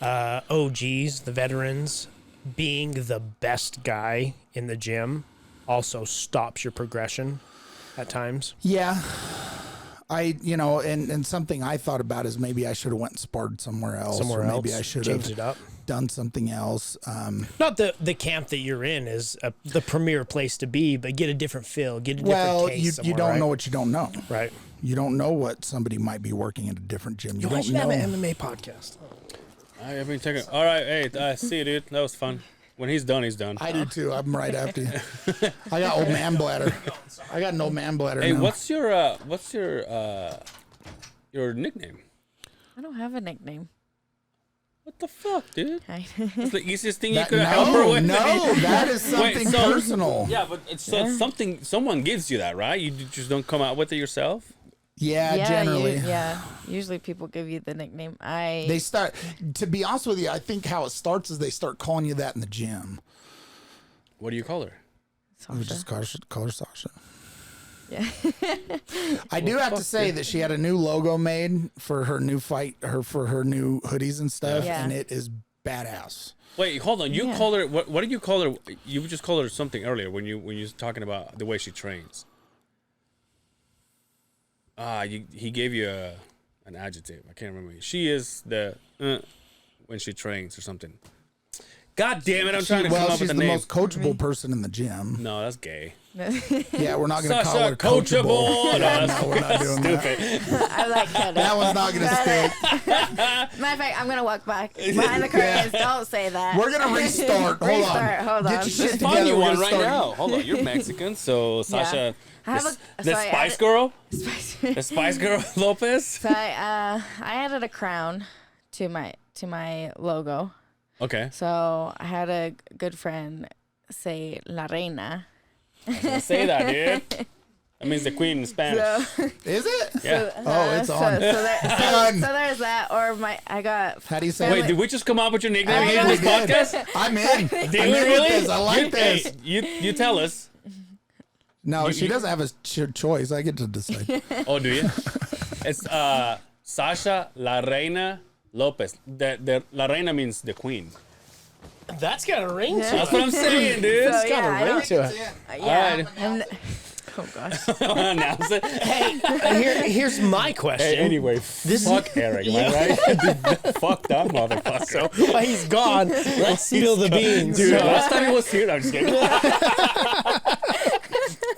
OGs, the veterans, being the best guy in the gym also stops your progression at times? Yeah. And something I thought about is maybe I should have went and sparred somewhere else. Maybe I should have changed it up. done something else. Not the camp that you're in is the premier place to be, but get a different feel, get a different taste. You don't right? know what you don't know. Right. You don't know what somebody might be working at a different gym. You Why don't should have know. an MMA podcast? I've been taking. All right, hey, see you, dude. That was fun. When he's done, he's done. I do too. I'm right after you. I got old man bladder. I got an old man bladder. Hey, now. what's your nickname? I don't have a nickname. What the fuck, dude? I, It's the easiest thing you That, could help her with. no, that is something so- personal. Yeah, but it's something. Someone gives you that, right? You just don't come out with it yourself. Yeah, generally. Usually people give you the nickname. They start, to be honest with you, I think how it starts is they start calling you that in the gym. What do you call her? We just call her Sasha. Yeah. I do have to say that she had a new logo made for her new for her new hoodies and stuff, Yeah. and it is badass. Wait, hold on. You Yeah. call her what did you call her? You just called her something earlier when you were talking about the way she trains. He gave you an adjective. I can't remember. She is the when she trains or something. God damn it! I'm trying to come up she's with a the name. most coachable person in the gym. No, that's gay. Yeah, we're not going to call Sasha her coachable. coachable. No, Yeah, that's no, we're not doing that. stupid. I like that. That one's not going to stick. Matter of fact, I'm gonna walk back behind the curtains. Don't say that. We're going to restart. Hold Restart, on. hold Get on. your shit Find together. you We're one gonna right start. now. Hold on, you're Mexican, so Sasha, I have the so I Spice added- Girl, Spice. the Spice Girl Lopez. So I added a crown to my logo. Okay, So I had a good friend say La Reina. say that, dude. That means the queen in Spanish. So, Is it? Yeah. Oh, it's on. So there's that. Or I got. How do you say Wait, it? did we just come up with your nickname I again in this know. podcast? I'm in. Did I'm we in really? with this. I like this. Hey, you tell us. No, she doesn't have a choice. I get to decide. Oh, do you? It's Sasha La Reina Lopez. The La Reina means the queen. That's got a ring to Yeah. it. That's what I'm saying, dude. So, It's got yeah, I a ring don't- to it. Yeah. Alright. and- oh gosh. Announce it. Here's my question. Hey, anyway, fuck Eric, am I right? Fuck that motherfucker. While he's gone, let's spill the beans. Dude, last time he was here, I'm just kidding.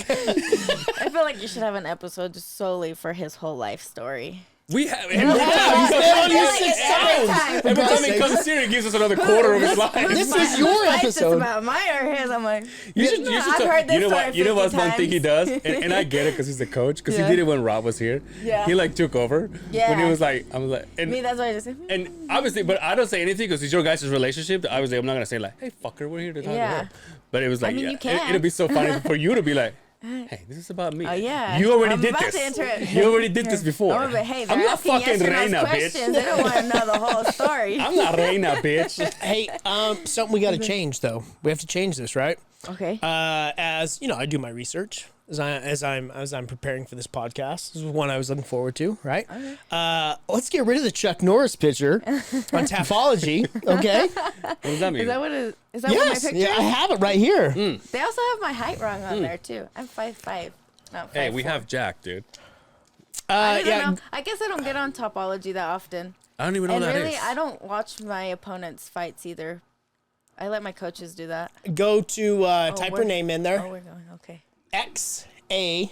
I feel like you should have an episode just solely for his whole life story. We have every Yeah, time, he's been on here Like, 6 every times. time. every time he comes here, he gives us another quarter of his life. This is your Whose life episode. It's about mine or his. I'm like, You should I've tell- heard this you know story what? You know 50 what's one thing he times. does, and I get it because he's the coach. Because Yeah. he did it when Rob was here. Yeah. He like took over. When he Yeah. was like, I was like, and me, that's why I just say, and obviously, but I don't say anything because it's your guys' relationship. Obviously, I'm not gonna say like, "Hey, fucker, we're here to talk Yeah. to her." But it was like, mean, yeah, you can. it'll be so funny for you to be like, "Hey, this is about me." Oh, yeah. You already I'm did about this. to enter it. You already did this before. Oh, but hey, they're I'm not asking fucking yes or no Reyna, questions. bitch. They don't want to know the whole story. I'm not Reyna, bitch. Hey, something we got to change though. We have to change this, right? Okay. As you know, I do my research as I'm preparing for this podcast. This is one I was looking forward to, right? Let's get rid of the Chuck Norris picture on Tapology, okay? What does that mean? Is that what it, is that what my Yes, picture yeah, I is? have it right here. They also have my height wrong on there too. I'm 5'5", not 5'4". Hey, we have Jack, dude. I don't Yeah, know. I guess I don't get on Topology that often. I don't even know And what that really, is. I don't watch my opponents' fights either. I let my coaches do that. go to type her we're- name in Oh, there. we're going. Okay. XASHA.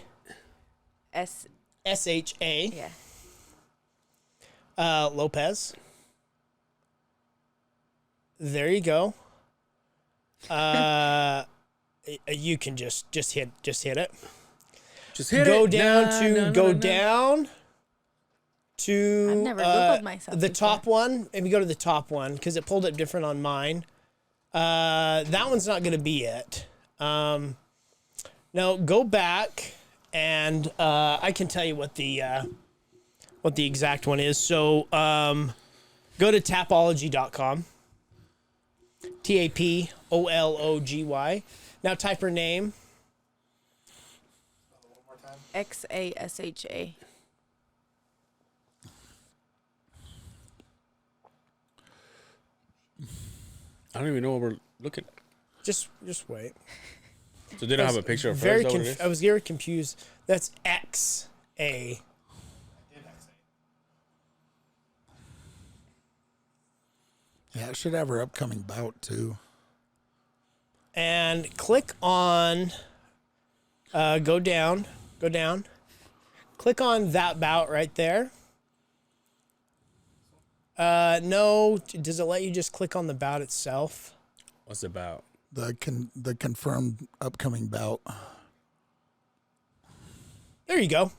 Yeah. Lopez. There you go. You can just hit it. Just hit Go it. down Nah, to no, go no, no. down to I've never Googled myself the before. top one. If you go to the top one, because it pulled it different on mine. That one's not going to be it. No, go back and I can tell you what the exact one is. So go to tapology.com. TAPOLOGY. Now type her name. XASHA. I don't even know what we're looking at. Just wait. So they don't have a picture of her. Very Is that what it is? I was very confused. That's XA. Yeah, it should have her upcoming bout too. And click on, go down. Click on that bout right there. No, does it let you just click on the bout itself? What's it about? The confirmed upcoming bout. There you go.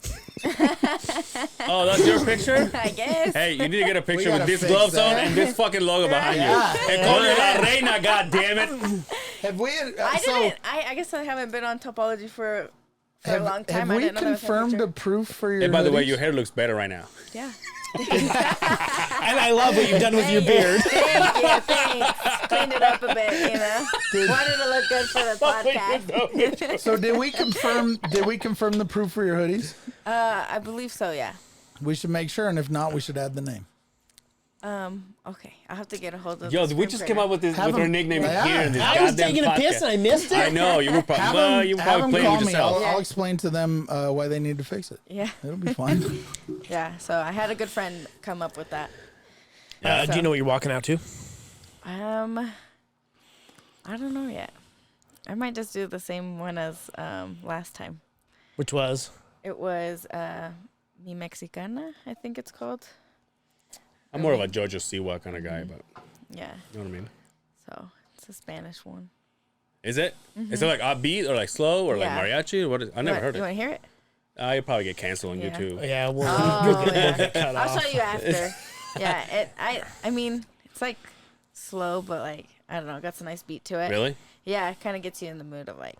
Oh, that's your picture? I guess. Hey, you need to get a picture with gotta this fix gloves on that. and this fucking logo behind Yeah. you. Hey, call you La Reyna, goddammit. Have we? I guess I haven't been on Topology for a long time. Have I we didn't know that was my confirmed picture. a proof for your? Hey, by the way, hoodies? your hair looks better right now. Yeah. And I love what you've done with your beard. Thank you. Thanks. Cleaned it up a bit, you know. Wanted to look good for the podcast. So did we confirm? Did we confirm the proof for your hoodies? I believe so. Yeah. We should make sure, and if not, we should add the name. Okay. I'll have to get a hold of. Yo, the we screen just printer. came up with this Have with our him- nickname yeah. here in this I was goddamn taking a piss podcast. and I missed it. I know you were Have probably you were have probably them playing call with me. yourself. I'll explain to them why they need to fix it. Yeah. It'll be fine. Yeah. So I had a good friend come up with that. Do you know what you're walking out to? I don't know yet. I might just do the same one as last time. Which was? It was Mi Mexicana, I think it's called. I'm more of a Jojo Siwa kind of guy, but Yeah. you know what I mean. So it's a Spanish one. Is it? Is it like upbeat or like slow or Yeah. like mariachi or what? I never heard You it. want to hear it? You probably get canceled on Yeah. YouTube. Yeah, we'll Oh, yeah. get cut I'll off. show you after. Yeah. I mean, it's like slow, but like I don't know, got some nice beat to it. Really? Yeah, it kind of gets you in the mood of like,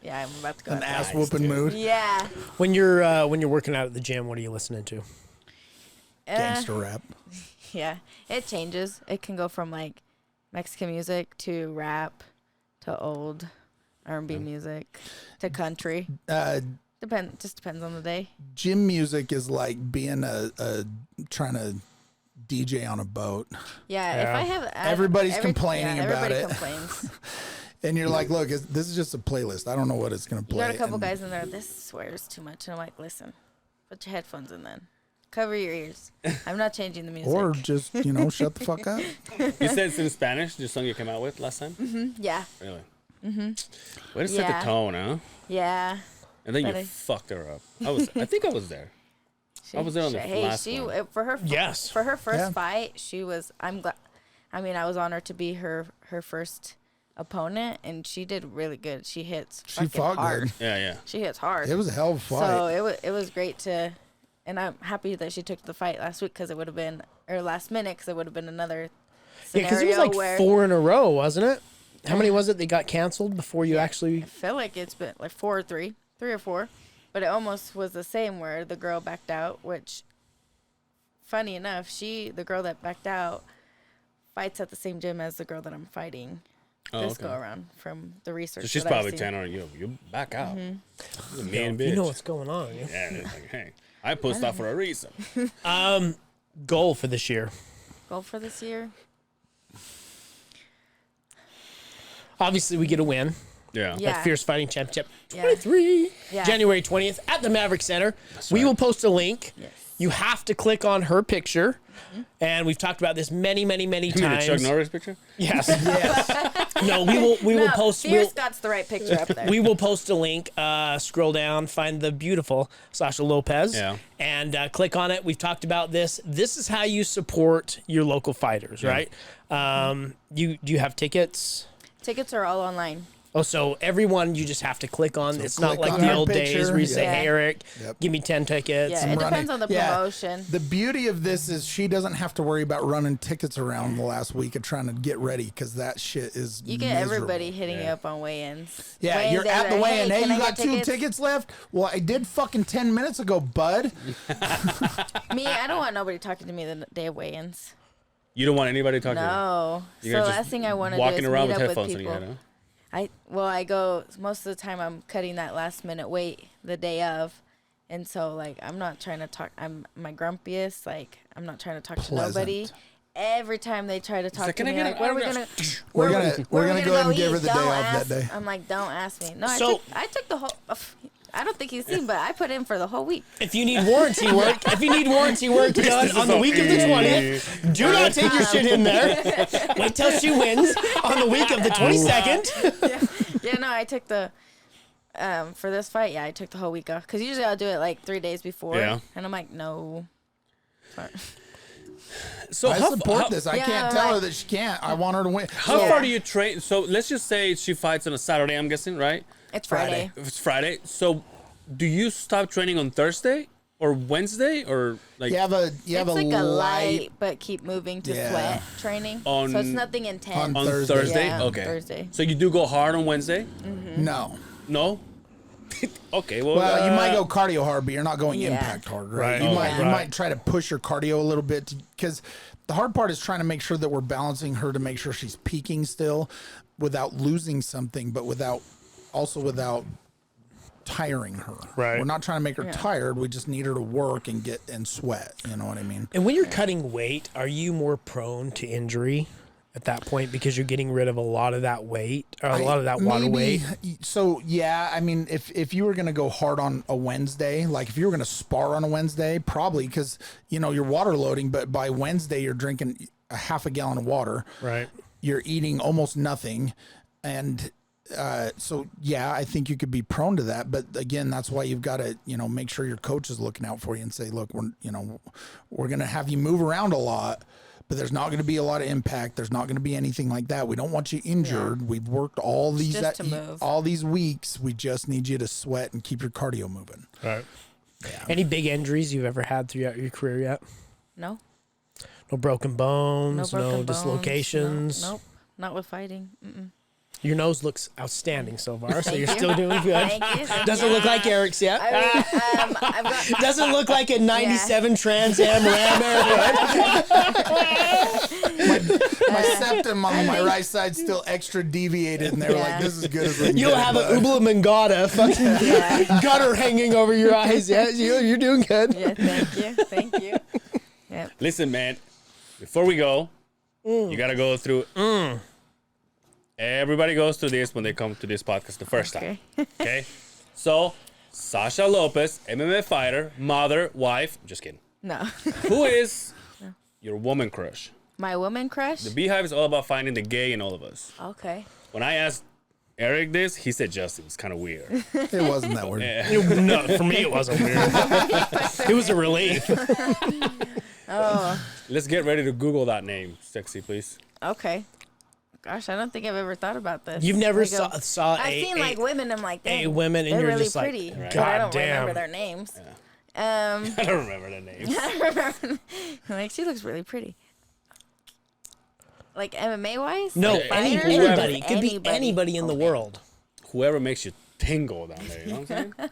yeah, I'm about to go. An out there. ass whooping mood. Yeah. When you're working out at the gym, what are you listening to? Gangster rap. Yeah, it changes. It can go from like Mexican music to rap to old R&B music to country. Just depends on the day. Gym music is like being a trying to DJ on a boat, Yeah, if I have Everybody's complaining about everybody it. complains. and you're like, "Look, this is just a playlist. I don't know what it's gonna You play." got a couple and guys in there. This swears too much, and I'm like, listen, put your headphones in then. Cover your ears. I'm not changing the music. or just shut the fuck up. You said it's in Spanish. The song you came out with last time. Yeah, Really? Way to set Yeah. the tone, huh? yeah. And then But you I- fucked her up. I think I was there. I was there on the last one. For her Yes. for her first Yeah. fight, she was. I'm glad. I mean, I was honored to be her first opponent, and she did really good. She hits. She fucking fought hard. good. Yeah, yeah. She hits hard. It was a hell of a fight. So it was great to, and I'm happy that she took the fight last week because it would have been, or last minute because it would have been another Yeah, scenario because it was like where 4 in a row, wasn't it? How many was it that got canceled before you actually? I feel like it's been like 4 or 3 or 4, but it almost was the same where the girl backed out. Which, funny enough, the girl that backed out, fights at the same gym as the girl that I'm fighting this okay. go around from the research. So she's that I've probably seen. telling her, you back out. You're a mean bitch. You know what's going on. Yeah? Yeah, it's like, hey, I pushed off for a reason. Goal for this year. Goal for this year. Obviously, we get a win Yeah. Yeah. at Fierce Fighting Championship Yeah. 23, Yeah. January 20th at the Maverick Center. We right. will post a link. Yes. You have to click on her picture, and we've talked about this many, many, many You mean the times. Chuck Norris picture? Yes. No, we will No, post. Fierce Scott's the right picture up there. We will post a link. Scroll down, find the beautiful Xasha Lopez, Yeah. and click on it. We've talked about this. This is how you support your local fighters, right? Do you have tickets? Tickets are all online. Oh, so everyone you just have to click on. So It's not click like on the her old days picture. where you say, Yeah. "Hey, Eric, Yep. give me 10 tickets." Yeah, it depends on the promotion. The beauty of this is she doesn't have to worry about running tickets around the last week of trying to get ready because that shit is You get miserable. everybody hitting you up on weigh-ins. Yeah, Weigh-ins, you're they're at the like, weigh-in. Hey, can you I got get 2 tickets left? Well, I did fucking 10 minutes ago, bud. Me, I don't want nobody talking to me the day of weigh-ins. You don't want anybody talking to No. you? So You're the just last thing I want to do walking is around meet with up headphones with in your people. head, huh? I go most of the time. I'm cutting that last minute weight the day of, and so like I'm not trying to talk. I'm my grumpiest. Like I'm not trying to talk to nobody. Pleasant. Every time they try to talk like, to "Can I me, get like, an what are we autograph?" gonna? We're where gonna we go ahead and give eat? her the day Don't off that ask- day. I'm like, don't ask me. No, So- I took the whole. I don't think he's seen, but I put in for the whole week. If you need warranty work, done on the week of the 20th, do not take your shit in there. Wait till she wins on the week of the 22nd. Yeah, no, I took the for this fight. Yeah, I took the whole week off because usually I'll do it like 3 days before. Yeah. And I'm like, no. Sorry. So I support this. I Yeah, can't I'm tell her like- that she can't. I want her to win. How Yeah. far do you train? So let's just say she fights on a Saturday, I'm guessing, right? It's Friday. If it's Friday. So do you stop training on Thursday or Wednesday or like You have a It's like a light, but keep moving to Yeah. sweat training. On- So it's nothing intense. on Thursday. Thursday? Yeah, Okay. Thursday. So you do go hard on Wednesday? No. No? Okay, well, Well, you might go cardio hard, but you're not going Yeah. impact hard, right? Right. You Oh, might you right. might try to push your cardio a little bit because the hard part is trying to make sure that we're balancing her to make sure she's peaking still without losing something, but without tiring her. Right. We're not trying to make her Yeah. tired. We just need her to work and get and sweat. You know what I mean? And when you're cutting weight, are you more prone to injury at that point because you're getting rid of a lot of that weight or a lot of that water weight? So yeah, I mean, if you were gonna go hard on a Wednesday, like if you were gonna spar on a Wednesday, probably because you're water loading, but by Wednesday you're drinking a half a gallon of water, Right. you're eating almost nothing, and so yeah, I think you could be prone to that. But again, that's why you've got to make sure your coach is looking out for you and say, look, we're gonna have you move around a lot. But there's not going to be a lot of impact. There's not going to be anything like that. We don't want you injured. We've worked all these just to move. all these weeks. We just need you to sweat and keep your cardio moving. Right. Any big injuries you've ever had throughout your career yet? No. No broken bones, No broken bones, dislocations. Nope. Not with fighting. Mm-mm. Your nose looks outstanding so far, so Thank you're you. still doing good. Thank you. Thank Doesn't you. look like Eric's yet. I mean, I've got. Doesn't look like a 97 Trans Am Ram My septum on my right side still extra deviated, and they were like, Yeah. "This is good as we can You'll get, have a bud." ubla mangata fucking Yeah. gutter hanging over your eyes. Yeah, you're doing good. Yeah. Thank you. Thank you. Yeah. listen, man, before we go, you got to go through. Everybody goes through this when they come to this podcast the first time. Okay. Okay? So, Xasha Lopez, MMA fighter, mother, wife. Just kidding. No. Who is your woman crush? My woman crush. The Beehive is all about finding the gay in all of us. Okay. When I asked Eric this, he said Justin. It's kind of weird. It wasn't that weird. No, for me it wasn't weird. It was a relief. Let's get ready to Google that name, sexy, please. Okay. Gosh, I don't think I've ever thought about this. You've never Like saw I've a, seen a, like women. I'm like, a dang, women, and they're you're really just like, pretty. God But I don't damn. remember their names. I don't remember the names. Like she looks really pretty. Like MMA wise? No, Like fighters or anybody. It just could be anybody in the world. Whoever makes you tingle down there, you know what I'm saying?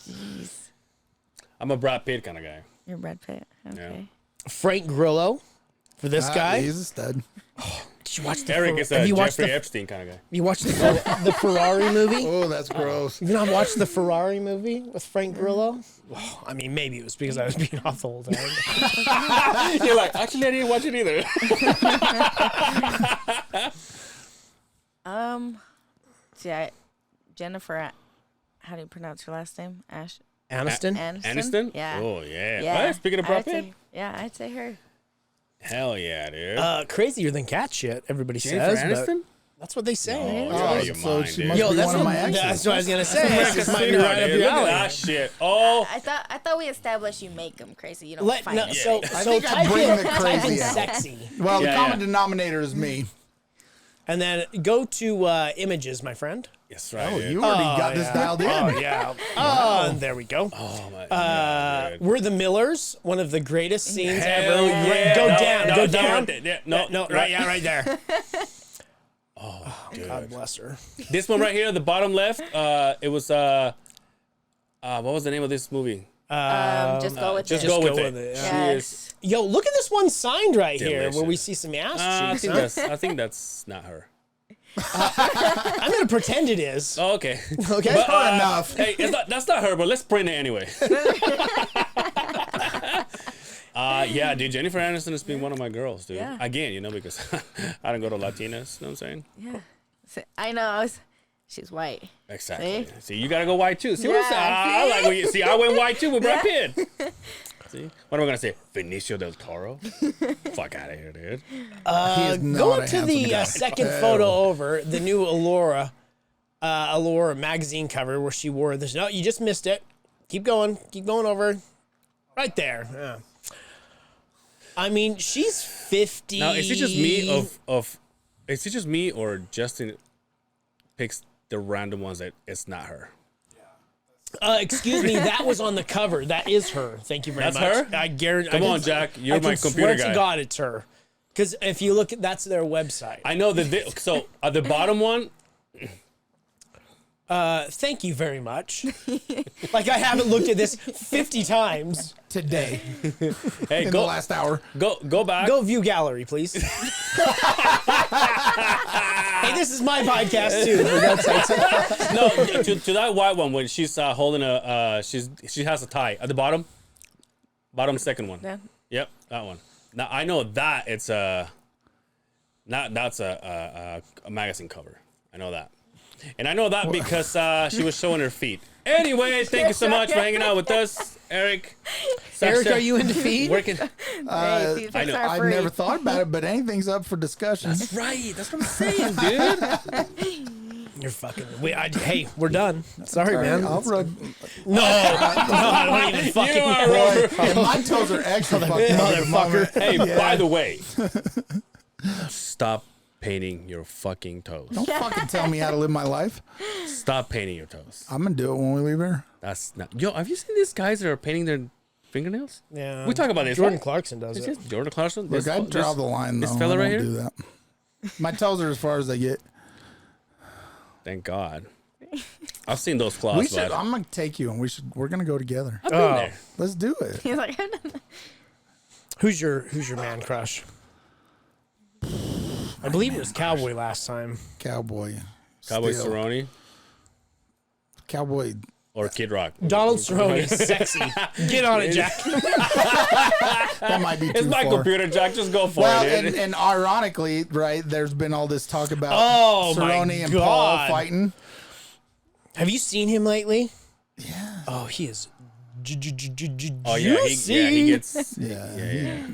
Jeez. I'm a Brad Pitt kind of guy. You're Brad Pitt. Okay. Frank Grillo for this guy. He's a stud. Did you watch the Eric is have a you watched Jeffrey the, Epstein kind of guy. you watched the Ferrari movie? Oh, that's gross. You not watched the Ferrari movie with Frank Grillo? Oh, I mean, maybe it was because I was being off the whole time. You're like, actually, I didn't watch it either. See, Jennifer, how do you pronounce her last name? Aniston? Aniston? Yeah. Oh, yeah. Yeah. Right, speaking of Brad I'd Pitt. say- yeah, I'd say her. Hell yeah, dude. Crazier than cat shit, everybody Jennifer says. But Aniston? that's what they say. Oh, Oh, you're out of your so mind, she dude. must Yo, be that's one of what, my exes. that's what I was going to say. This might be Dude, right up your look at alley. that shit. Oh, I thought we established you make them crazy. You don't Let, find no, them. so I so think I type bring in, the type in crazy out. sexy. Well, Yeah, the common yeah. denominator is me. And then go to images, my friend. yes, right. Oh, dude. you already got this dialed in. Oh, yeah. Oh, and there we go. Oh, my God. dude. We're the Millers, one of the greatest scenes ever. Hell yeah. Go No, down, no, go no, down. right there. Yeah, no, no, right, yeah, right there. Dude. God bless her. This one right here, the bottom left, it was, what was the name of this movie? Just go with Just it. go with go it. with it, She yeah. is, Yo, look at this one signed right here where we Delicious. see some ass I cheeks. think Huh? I think that's not her. I'm going to pretend it is. Oh, okay. Okay. But, enough. Hey, that's not her, but let's print it anyway. Yeah, dude, Jennifer Aniston has been one of my girls, dude. Yeah. Again, because I don't go to Latinas, you know what I'm saying? Yeah. So, I know. She's white. Exactly. See? See, you gotta go white too. See what I'm Yeah, saying? I see? like what you see. I went white too with Brad Pitt. See, what am I gonna say? Benicio del Toro. Fuck out of here, dude. He is not Go a to handsome the guy. second photo over, the new Allura magazine cover where she wore this. No, you just missed it. Keep going over. Right there. Yeah. I mean, she's 50. Now, is it just me is it just me or Justin picks the random ones that it's not her? Excuse me, that was on the cover. That is her. Thank you very That's much. her? I guarantee. Come on, Jack. You're my computer swear guy. to God, it's her. Because if you look, that's their website. I know that. So the bottom one. Thank you very much. Like I haven't looked at this 50 times. Today, Hey, in the go last hour. go back. Go view gallery, please. Hey, this is my podcast too. For God's sakes. No, to that white one when she's holding she has a tie at the bottom second one. Yeah. Yep, that one. Now I know that it's that's a magazine cover. I know that, and I know that because she was showing her feet. Anyway, thank you so much for hanging out with us, Eric. Eric, Xasha, are you into feed? working? Hey, feed I pics know. are I've free. never thought about it, but anything's up for discussion. That's right. That's what I'm saying, dude. You're fucking. Hey, we're done. Sorry, man. I'll rub. No, I don't even fucking. You are Boy, and my toes are extra fucked up at the moment. Hey, by the way, stop painting your fucking toes. Don't fucking tell me how to live my life. Stop painting your toes. I'm gonna do it when we leave here. That's not. Yo, have you seen these guys that are painting their fingernails? Yeah. We talk about this. Jordan right? Clarkson does Is it. this Jordan Clarkson? Look, I draw the line though. this fella I right don't here? do that. My toes are as far as they get. Thank God. I've seen those We claws, should. but I'm gonna take you, and we're gonna go together. I've been Oh. there. Let's do it. He's like, I've done that. Who's your man crush? I believe it was Cowboy last time. Cowboy. Cowboy Still. Cerrone Cowboy. or Kid Rock. Donald Cerrone is sexy. Get on it, Jack. That might be too It's my far. computer, Jack. Just go for Well, it. and ironically, right, there's been all this talk about Oh, my Cerrone and God. Paul fighting. Have you seen him lately? Yeah. Oh, he is. Oh yeah, he gets. Yeah.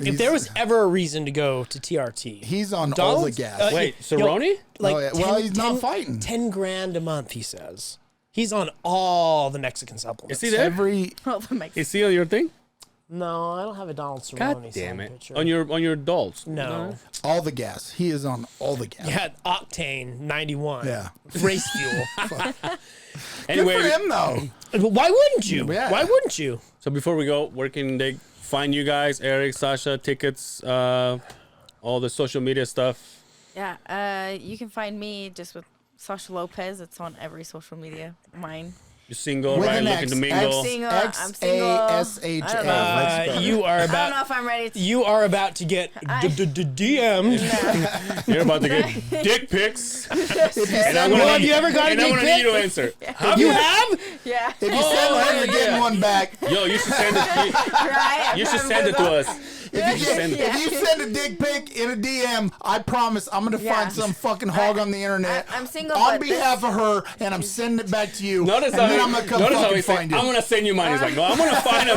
If there was ever a reason to go to TRT, He's on all the Donald- gas. Wait, Cerrone? like Oh, yeah. Well, he's not fighting. 10 grand a month, he says. He's on all the Mexican supplements. Is he there? Every Oh, that makes Is he on your thing? No, I don't have a Donald Cerrone God damn signed it! picture. On your dolls? No. all the gas. He is on all the gas. Yeah, Octane 91. Yeah. Race fuel. Anyway, Good for him though. Why wouldn't you? Yeah. Why wouldn't you? so before we go, where can they find you guys? Eric, Xasha, tickets, all the social media stuff. Yeah, you can find me just with Sasha Lopez. It's on every social media. Mine. You're single, With right? an Looking X. to mingle. Single. I'm single. X-A-S-H-A. I don't know. That's better. You are I don't know about if I'm ready to. you are about to get DM'd. You're about to get dick pics. And I'm Well, gonna have need, you ever got a and I'm dick gonna need pic? you to answer. You have? Yeah. If you send one, you're getting one back. Yo, you should send it. Right. You should send it to us. If you, send- if you send a dick pic in a DM, I promise I'm gonna Yeah. find some fucking hog on the internet I'm single, on but behalf of her, and I'm sending it back to you. Notice and how then he, I'm gonna come notice how fucking he said, find you. I'm gonna send you mine. He's like, no, I'm gonna find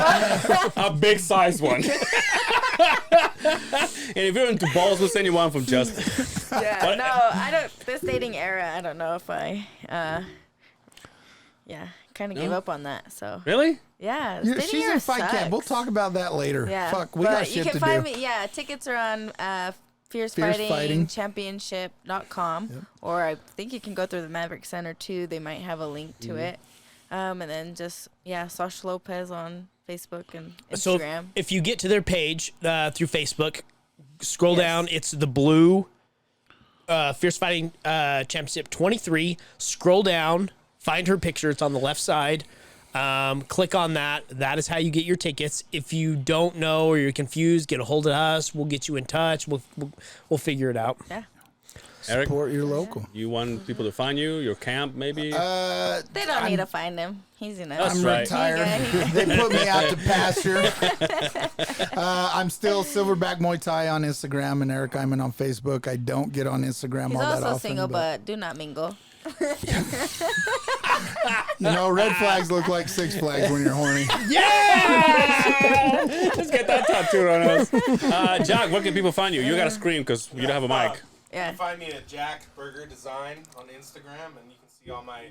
a big size one. And if you're into balls, we'll send you one from Justin. Yeah. What? No, I don't. This dating era, I don't know if I. Yeah, kind of gave No? up on that. So Really? yeah, this dating She's era in fight camp. sucks. We'll talk about that later. Yeah, Fuck, we but got you shit can to find do. me. Yeah, tickets are on Fierce Fighting Fighting. Championship.com, or I think you can go through the Maverick Center too. They might have a link to it. And then just Sasha Lopez on Facebook and So Instagram. if you get to their page through Facebook, scroll Yes. down. It's the blue Fierce Fighting Championship 23. Scroll down, find her picture. It's on the left side. Click on that. That is how you get your tickets. If you don't know or you're confused, get a hold of us. We'll get you in touch. We'll figure it out. Yeah, Eric, Support your local. you want people to find you, your camp, maybe? they don't need to find him. He's enough. That's I'm right. retired. He They put me out to pasture. I'm still Silverback Muay Thai on Instagram and Eric Iman on Facebook. I don't get on Instagram He's all that also often. single, but do not mingle. You know, red flags look like Six Flags when you're horny. Yeah! Let's get that tattooed on us. Jack, where can people find you? You got to scream because you don't have a mic. You Yeah. can find me at Jack Burger Design on Instagram, and you can see all my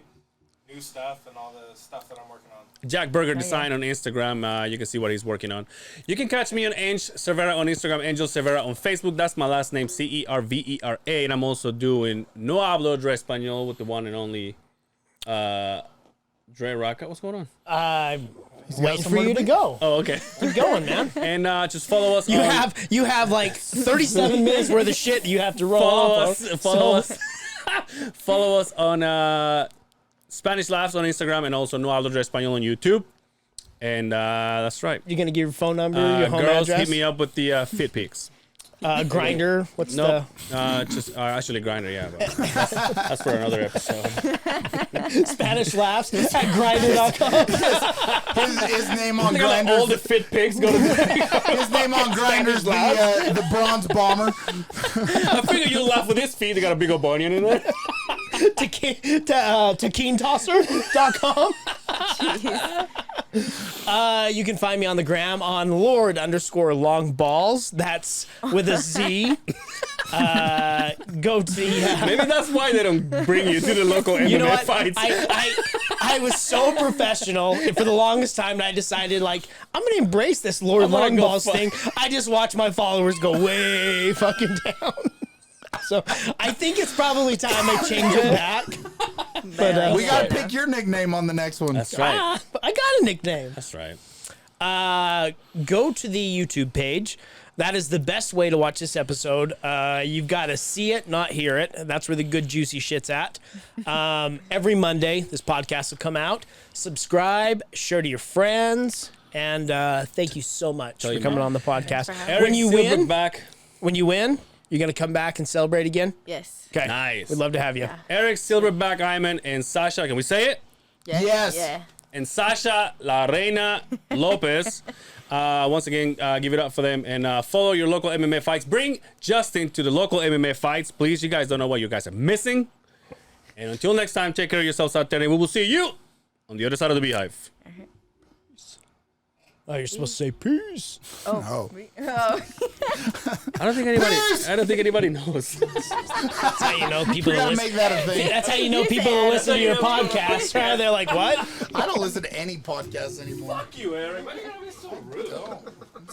new stuff and all the stuff that I'm working on. Jack Burger Design on Instagram. You can see what he's working on. You can catch me on Ange Cervera on Instagram, Angel Cervera on Facebook. That's my last name, Cervera. And I'm also doing No Hablo de Español with the one and only Dre Rocka. What's going on? I'm waiting for you to go. Oh, okay. Keep going, man. And just follow us. You have like 37 minutes worth of shit you have to roll off of. Follow us on Spanish Laughs on Instagram and also No Hablo de Español on YouTube. And that's right. You're gonna give your phone number, your home Girls, address. hit me up with the fit pics. Grinder. What's No, just actually Grinder, yeah. But that's for another episode. the Spanish laughs at grinder.com? His name on Look at all the Grindr's fit pics. Go to his name on Grindr's the bronze bomber. I figure you'll laugh with his feet. They got a big old bunion in there. to keentosser.com. You can find me on the gram on Lord_longballs. That's with a Z. Go to the. Maybe that's why they don't bring you to the local MMA You know what? fights. I was so professional for the longest time, and I decided, like, I'm going to embrace this Lord I'm gonna go Longballs thing. I just watch my followers go way fucking down. So I think it's probably time I change it back. But We gotta pick your nickname on the next one. That's right. I got a nickname. That's right. Go to the YouTube page. That is the best way to watch this episode. You've got to see it, not hear it. That's where the good juicy shit's at. Every Monday, this podcast will come out. Subscribe, share to your friends, and thank you so much for your coming mom. on the podcast. Eric When you win, Silverback. you're gonna come back and celebrate again. Yes. Okay, Nice. We'd love to have you. Eric Silverback Iman and Xasha. Can we say it? Yes. Yeah. And Xasha La Reyna Lopez. Once again, give it up for them and follow your local MMA fights. Bring Justin to the local MMA fights, please. You guys don't know what you guys are missing. And until next time, take care of yourselves out there, and we will see you on the other side of the Beehive. Oh, you're supposed to say peace. Oh. Oh. I don't think anybody knows. That's how you know people We are gotta make listening. that a thing. That's how you know people are listening to your podcast. Right? They're like, what? I don't listen to any podcasts anymore. Fuck you, Eric. Why you gotta be so rude? No.